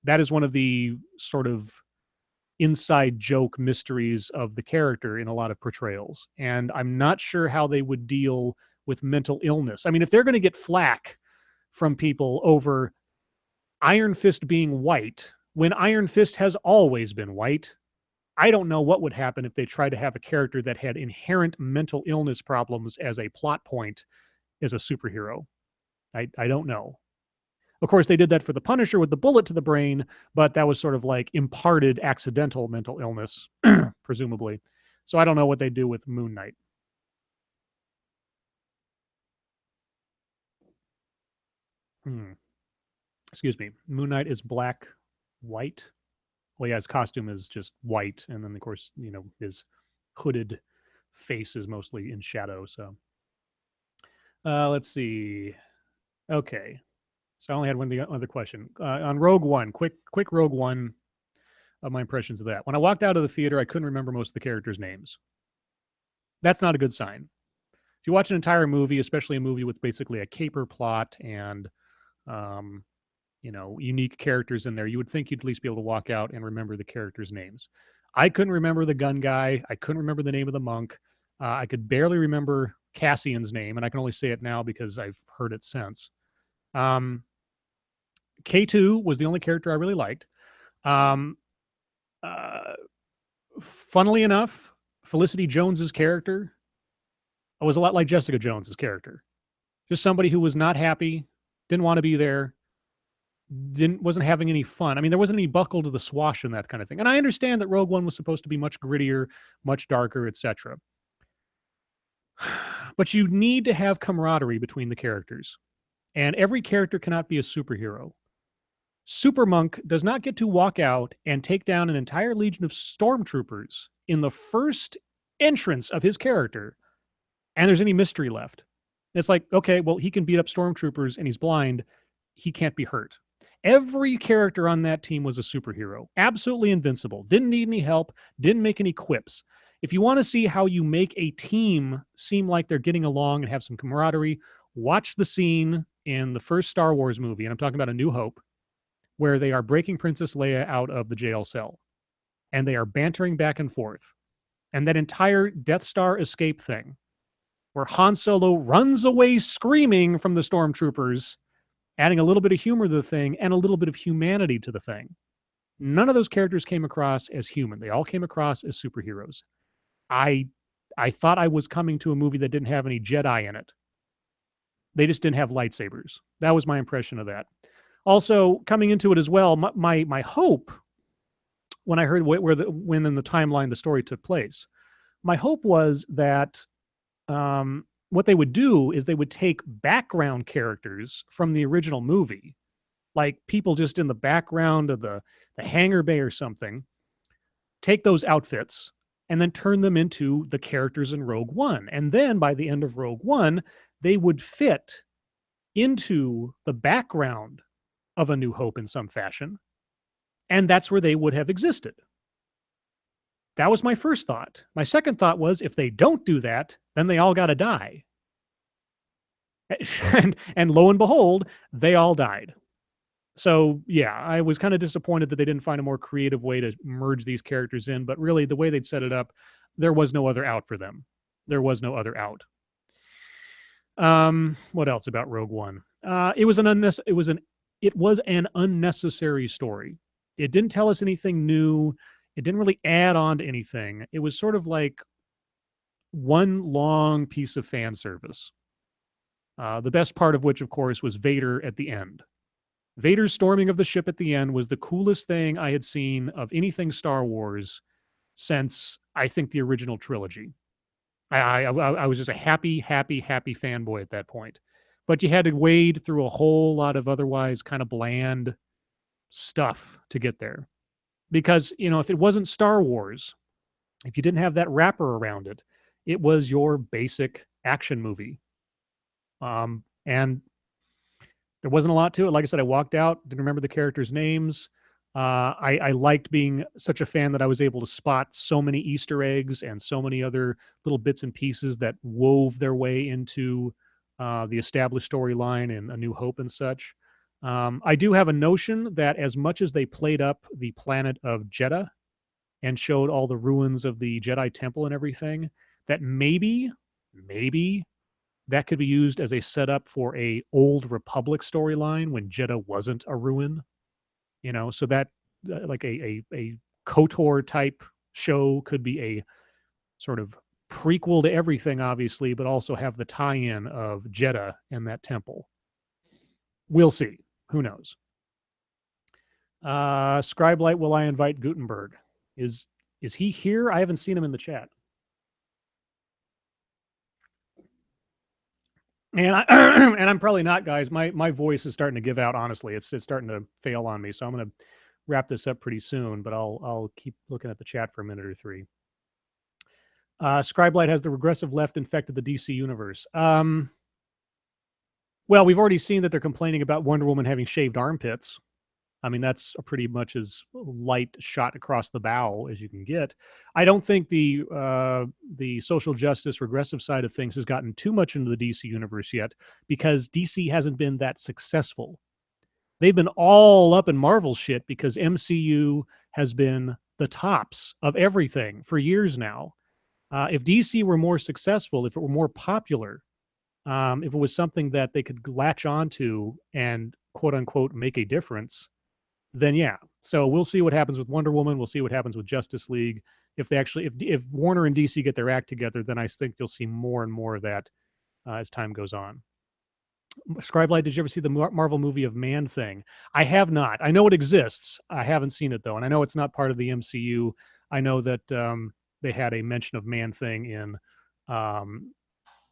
That is one of the sort of inside joke mysteries of the character in a lot of portrayals. And I'm not sure how they would deal with mental illness. I mean, if they're going to get flack from people over Iron Fist being white, when Iron Fist has always been white, I don't know what would happen if they tried to have a character that had inherent mental illness problems as a plot point as a superhero. I don't know. Of course, they did that for the Punisher with the bullet to the brain, but that was sort of like imparted accidental mental illness, presumably. So I don't know what they do with Moon Knight. Excuse me. Moon Knight is black, white. Well, yeah, his costume is just white, and then of course, his hooded face is mostly in shadow. So, let's see. Okay, so I only had one other question on Rogue One. Quick Rogue One of my impressions of that. When I walked out of the theater, I couldn't remember most of the characters' names. That's not a good sign. If you watch an entire movie, especially a movie with basically a caper plot and unique characters in there, you would think you'd at least be able to walk out and remember the characters' names. I couldn't remember the gun guy. I couldn't remember the name of the monk. I could barely remember Cassian's name, and I can only say it now because I've heard it since. K2 was the only character I really liked. Funnily enough, Felicity Jones's character was a lot like Jessica Jones's character. Just somebody who was not happy, didn't want to be there, wasn't having any fun. I mean, there wasn't any buckle to the swash and that kind of thing. And I understand that Rogue One was supposed to be much grittier, much darker, etc. But you need to have camaraderie between the characters. And every character cannot be a superhero. Super Monk does not get to walk out and take down an entire legion of stormtroopers in the first entrance of his character, and there's any mystery left. It's like, okay, well, he can beat up stormtroopers and he's blind. He can't be hurt. Every character on that team was a superhero, absolutely invincible, didn't need any help, didn't make any quips. If you want to see how you make a team seem like they're getting along and have some camaraderie, watch the scene in the first Star Wars movie, and I'm talking about A New Hope, where they are breaking Princess Leia out of the jail cell, and they are bantering back and forth. And that entire Death Star escape thing, where Han Solo runs away screaming from the stormtroopers, adding a little bit of humor to the thing and a little bit of humanity to the thing. None of those characters came across as human. They all came across as superheroes. I thought I was coming to a movie that didn't have any Jedi in it. They just didn't have lightsabers. That was my impression of that. Also, coming into it as well, my hope, when I heard when in the timeline the story took place, my hope was that what they would do is they would take background characters from the original movie, like people just in the background of the hangar bay or something, take those outfits and then turn them into the characters in Rogue One. And then by the end of Rogue One, they would fit into the background of A New Hope in some fashion. And that's where they would have existed. That was my first thought. My second thought was if they don't do that, then they all got to die. And lo and behold, they all died. So yeah, I was kind of disappointed that they didn't find a more creative way to merge these characters in, but really the way they'd set it up, there was no other out for them. There was no other out. What else about Rogue One? It was an unnecessary story. It didn't tell us anything new. It didn't really add on to anything. It was sort of like one long piece of fan service. The best part of which, of course, was Vader at the end. Vader's storming of the ship at the end was the coolest thing I had seen of anything Star Wars since, I think, the original trilogy. I was just a happy fanboy at that point. But you had to wade through a whole lot of otherwise kind of bland stuff to get there. Because, if it wasn't Star Wars, if you didn't have that wrapper around it, it was your basic action movie. And there wasn't a lot to it. Like I said, I walked out, didn't remember the characters' names. I liked being such a fan that I was able to spot so many Easter eggs and so many other little bits and pieces that wove their way into the established storyline and A New Hope and such. I do have a notion that as much as they played up the planet of Jeddah and showed all the ruins of the Jedi Temple and everything, that maybe that could be used as a setup for a Old Republic storyline when Jeddah wasn't a ruin. So that like a KOTOR type show could be a sort of prequel to everything, obviously, but also have the tie-in of Jeddah and that temple. We'll see. Who knows? Scribe Light, will I invite Gutenberg? Is he here? I haven't seen him in the chat. And I'm probably not, guys. My voice is starting to give out. Honestly, it's starting to fail on me. So I'm going to wrap this up pretty soon. But I'll keep looking at the chat for a minute or three. Scribe Light, has the regressive left infected the DC universe? Well, we've already seen that they're complaining about Wonder Woman having shaved armpits. I mean, that's a pretty much as light shot across the bow as you can get. I don't think the social justice regressive side of things has gotten too much into the DC universe yet, because DC hasn't been that successful. They've been all up in Marvel shit because MCU has been the tops of everything for years now. If DC were more successful, if it were more popular, if it was something that they could latch onto and quote unquote make a difference, then yeah. So we'll see what happens with Wonder Woman. We'll see what happens with Justice League. If they actually, if Warner and DC get their act together, then I think you'll see more and more of that as time goes on. Scribe Light, did you ever see the Marvel movie of Man Thing? I have not. I know it exists. I haven't seen it though, and I know it's not part of the MCU. I know that they had a mention of Man Thing in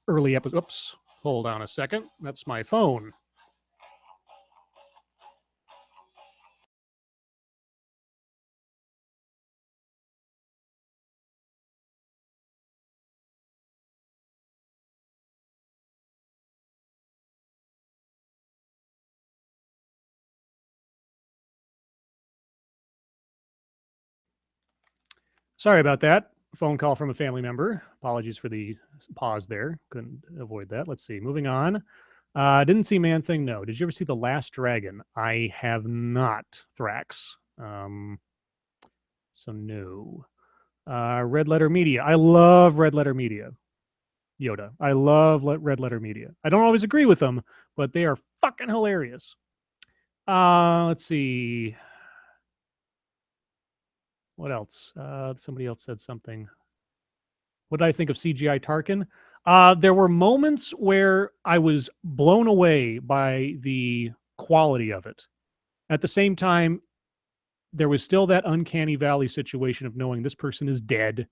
early episodes. Oops, hold on a second. That's my phone. Sorry about that. Phone call from a family member. Apologies for the pause there. Couldn't avoid that. Let's see. Moving on. Didn't see Man Thing. No. Did you ever see The Last Dragon? I have not, Thrax. So no. Red Letter Media. I love Red Letter Media. Yoda. I love Red Letter Media. I don't always agree with them, but they are fucking hilarious. Let's see. What else? Somebody else said something. What did I think of CGI Tarkin? There were moments where I was blown away by the quality of it. At the same time, there was still that uncanny valley situation of knowing this person is dead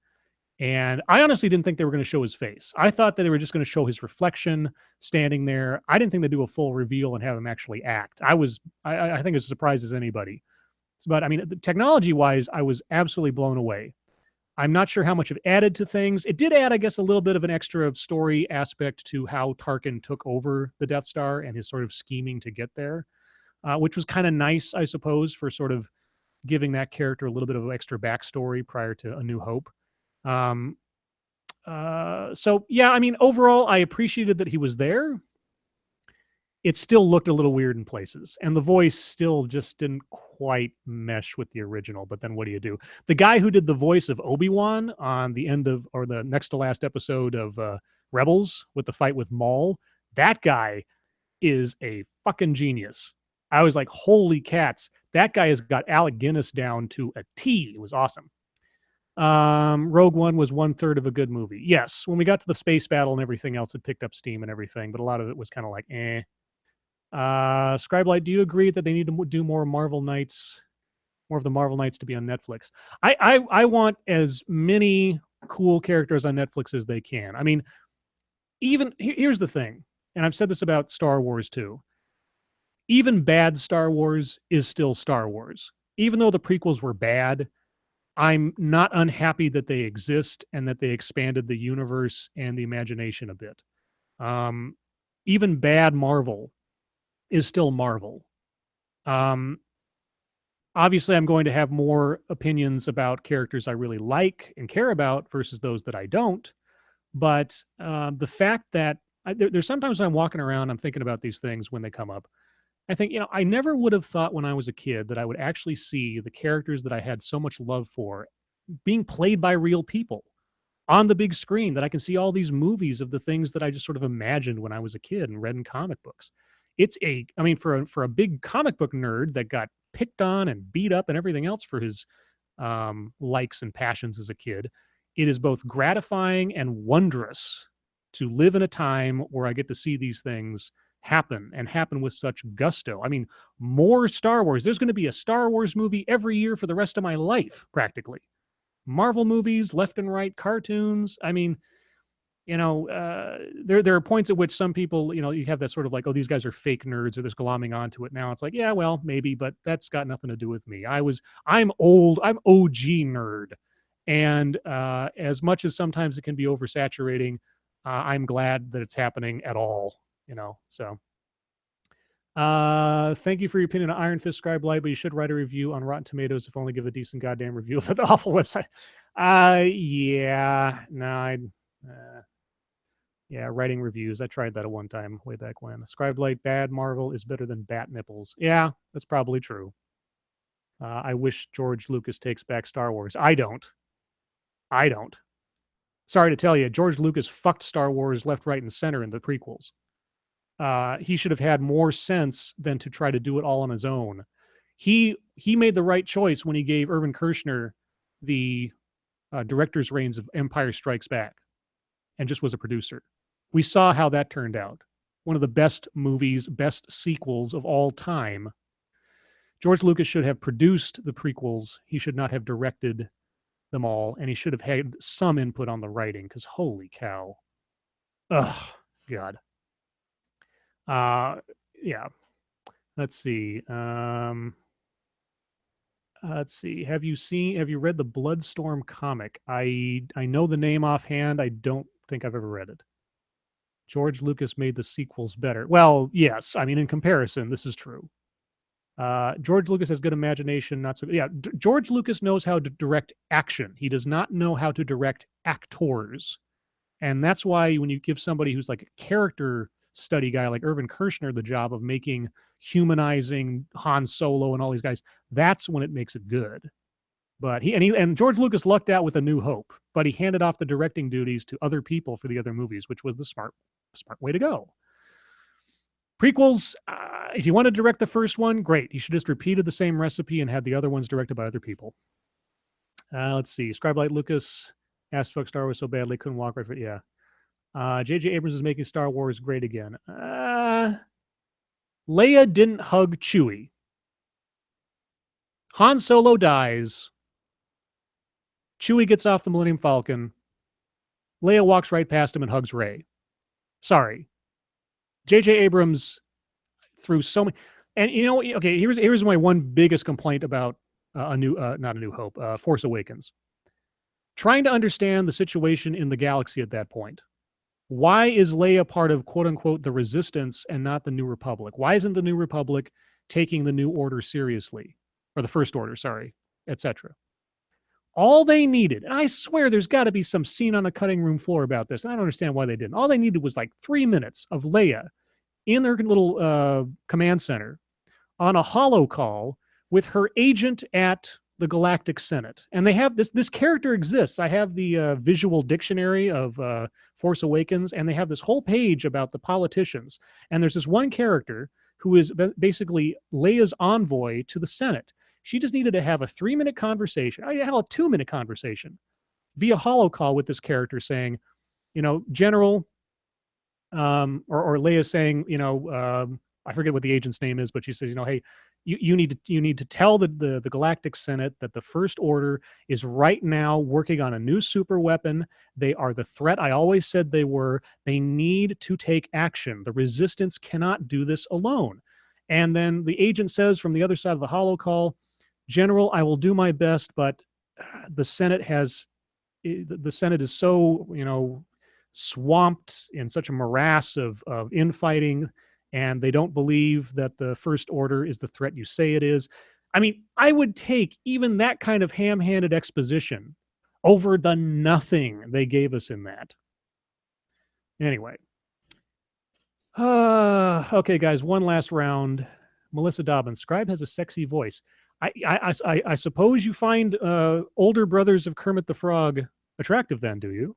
And I honestly didn't think they were going to show his face. I thought that they were just going to show his reflection standing there. I didn't think they'd do a full reveal and have him actually act. I think as surprised as anybody. But I mean, technology wise, I was absolutely blown away. I'm not sure how much it added to things. It did add, I guess, a little bit of an extra story aspect to how Tarkin took over the Death Star and his sort of scheming to get there, which was kind of nice, I suppose, for sort of giving that character a little bit of extra backstory prior to A New Hope. Um, so yeah, I mean, overall, I appreciated that he was there. It still looked a little weird in places, and the voice still just didn't quite mesh with the original. But then what do you do? The guy who did the voice of Obi-Wan on the end of, or the next to last episode of Rebels with the fight with Maul, that guy is a fucking genius. I was like, holy cats, that guy has got Alec Guinness down to a T. It was awesome. Rogue One was 1/3 of a good movie. Yes, when we got to the space battle and everything else, it picked up steam and everything, but a lot of it was kind of like, eh. Scribe Light, do you agree that they need to do more Marvel Knights, more of the Marvel Knights to be on Netflix? I want as many cool characters on Netflix as they can. I mean, even here's the thing, and I've said this about Star Wars too. Even bad Star Wars is still Star Wars. Even though the prequels were bad, I'm not unhappy that they exist and that they expanded the universe and the imagination a bit. Even bad Marvel is still Marvel. Obviously, I'm going to have more opinions about characters I really like and care about versus those that I don't. But the fact that there's sometimes I'm walking around, I'm thinking about these things when they come up. I think, I never would have thought when I was a kid that I would actually see the characters that I had so much love for being played by real people on the big screen, that I can see all these movies of the things that I just sort of imagined when I was a kid and read in comic books. I mean, for a big comic book nerd that got picked on and beat up and everything else for his likes and passions as a kid, it is both gratifying and wondrous to live in a time where I get to see these things happen and happen with such gusto. I mean, more Star Wars. There's going to be a Star Wars movie every year for the rest of my life, practically. Marvel movies, left and right cartoons. I mean, there are points at which some people, you have that sort of like, oh, these guys are fake nerds or they're glomming onto it now. It's like, yeah, well, maybe, but that's got nothing to do with me. I'm old, I'm OG nerd. And as much as sometimes it can be oversaturating, I'm glad that it's happening at all, so. Thank you for your opinion on Iron Fist, Scribe Light, but you should write a review on Rotten Tomatoes, if only give a decent goddamn review of the awful website. Yeah, no, yeah, writing reviews. I tried that at one time way back when. Scribe Light, bad Marvel is better than bat nipples. Yeah, that's probably true. I wish George Lucas takes back Star Wars. I don't. Sorry to tell you, George Lucas fucked Star Wars left, right, and center in the prequels. He should have had more sense than to try to do it all on his own. He made the right choice when he gave Irvin Kershner the director's reins of Empire Strikes Back and just was a producer. We saw how that turned out. One of the best movies, best sequels of all time. George Lucas should have produced the prequels. He should not have directed them all, and he should have had some input on the writing, because holy cow. Ugh, God. Yeah. Let's see. Let's see. Have you read the Bloodstorm comic? I know the name offhand. I don't think I've ever read it. George Lucas made the sequels better. Well, yes. I mean, in comparison, this is true. George Lucas has good imagination, not so. Yeah, George Lucas knows how to direct action. He does not know how to direct actors. And that's why when you give somebody who's like a character study guy like Irvin Kershner the job of making humanizing Han Solo and all these guys, that's when it makes it good. But George Lucas lucked out with A New Hope, but he handed off the directing duties to other people for the other movies, which was the smart way to go. Prequels, if you want to direct the first one, great. You should just repeated the same recipe and had the other ones directed by other people. Let's see. Scribe Light Lucas asked fuck Star Wars so badly couldn't walk right for it. Yeah. J.J. Abrams is making Star Wars great again. Leia didn't hug Chewie. Han Solo dies. Chewie gets off the Millennium Falcon. Leia walks right past him and hugs Rey. Sorry. J.J. Abrams threw so many. And okay, here's my one biggest complaint about not a New Hope, Force Awakens. Trying to understand the situation in the galaxy at that point. Why is Leia part of quote unquote the Resistance and not the New Republic? Why isn't the New Republic taking the New Order seriously, or the First Order, sorry, etc. All they needed, and I swear there's got to be some scene on the cutting room floor about this. And I don't understand why they didn't. All they needed was like 3 minutes of Leia in their little command center on a holo call with her agent at the Galactic Senate. And they have this character exists. I have the visual dictionary of Force Awakens, and they have this whole page about the politicians. And there's this one character who is basically Leia's envoy to the Senate. She just needed to have a 3-minute conversation. I had a 2-minute conversation via holo call with this character saying, General, or Leia saying, I forget what the agent's name is, but she says, hey, you need to tell the Galactic Senate that the First Order is right now working on a new super weapon. They are the threat I always said they were. They need to take action. The Resistance cannot do this alone. And then the agent says from the other side of the holo call, General, I will do my best, but the Senate is so, swamped in such a morass of infighting, and they don't believe that the First Order is the threat you say it is. I mean, I would take even that kind of ham-handed exposition over the nothing they gave us in that. Anyway. Okay, guys, one last round. Melissa Dobbins, Scribe has a sexy voice. I suppose you find older brothers of Kermit the Frog attractive then, do you?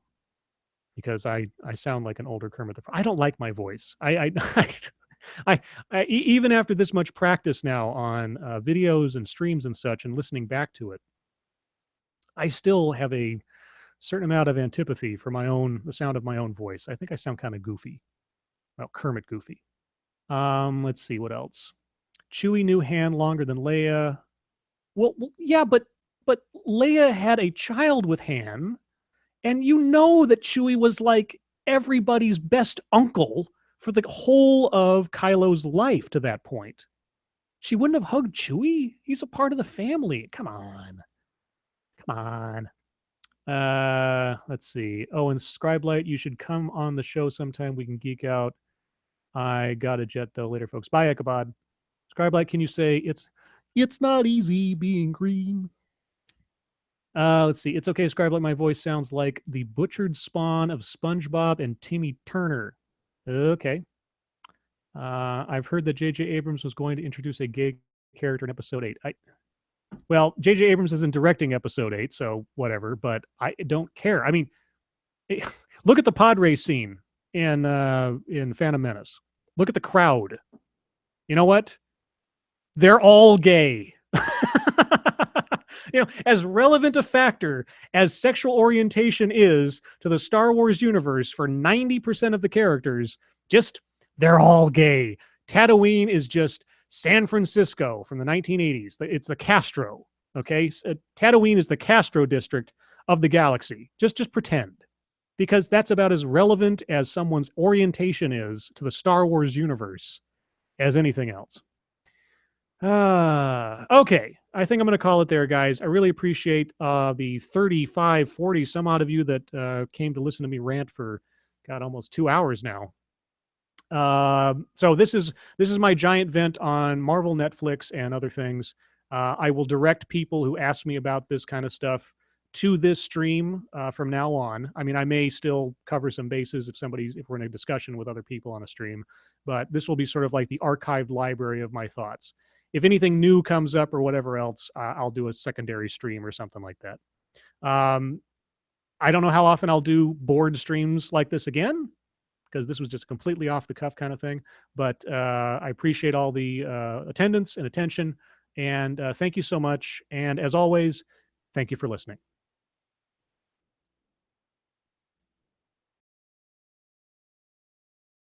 Because I sound like an older Kermit the Frog. I don't like my voice. I even after this much practice now on videos and streams and such and listening back to it, I still have a certain amount of antipathy for the sound of my own voice. I think I sound kind of goofy. Well, Kermit goofy. Let's see what else. Chewie knew Han longer than Leia. Well, yeah, but Leia had a child with Han, and that Chewie was like everybody's best uncle for the whole of Kylo's life to that point. She wouldn't have hugged Chewie. He's a part of the family. Come on. Let's see. Oh, and Scribe Light, you should come on the show sometime. We can geek out. I got a jet though. Later, folks. Bye, Ichabod. Scribe Light, can you say it's not easy being green? Let's see. It's okay, Scribe Light. My voice sounds like the butchered spawn of SpongeBob and Timmy Turner. Okay. I've heard that J.J. Abrams was going to introduce a gay character in Episode 8. Well, J.J. Abrams isn't directing Episode 8, so whatever, but I don't care. I mean, look at the pod race scene in Phantom Menace. Look at the crowd. You know what? They're all gay. As relevant a factor as sexual orientation is to the Star Wars universe for 90% of the characters, they're all gay. Tatooine is just San Francisco from the 1980s. It's the Castro, okay? Tatooine is the Castro district of the galaxy. Just pretend, because that's about as relevant as someone's orientation is to the Star Wars universe as anything else. Okay. I think I'm going to call it there, guys. I really appreciate the 35, 40 some odd of you that came to listen to me rant for, God, almost 2 hours now. So this is my giant vent on Marvel, Netflix, and other things. I will direct people who ask me about this kind of stuff to this stream from now on. I mean, I may still cover some bases if we're in a discussion with other people on a stream, but this will be sort of like the archived library of my thoughts. If anything new comes up or whatever else, I'll do a secondary stream or something like that. I don't know how often I'll do board streams like this again, because this was just a completely off the cuff kind of thing. But I appreciate all the attendance and attention. And thank you so much. And as always, thank you for listening.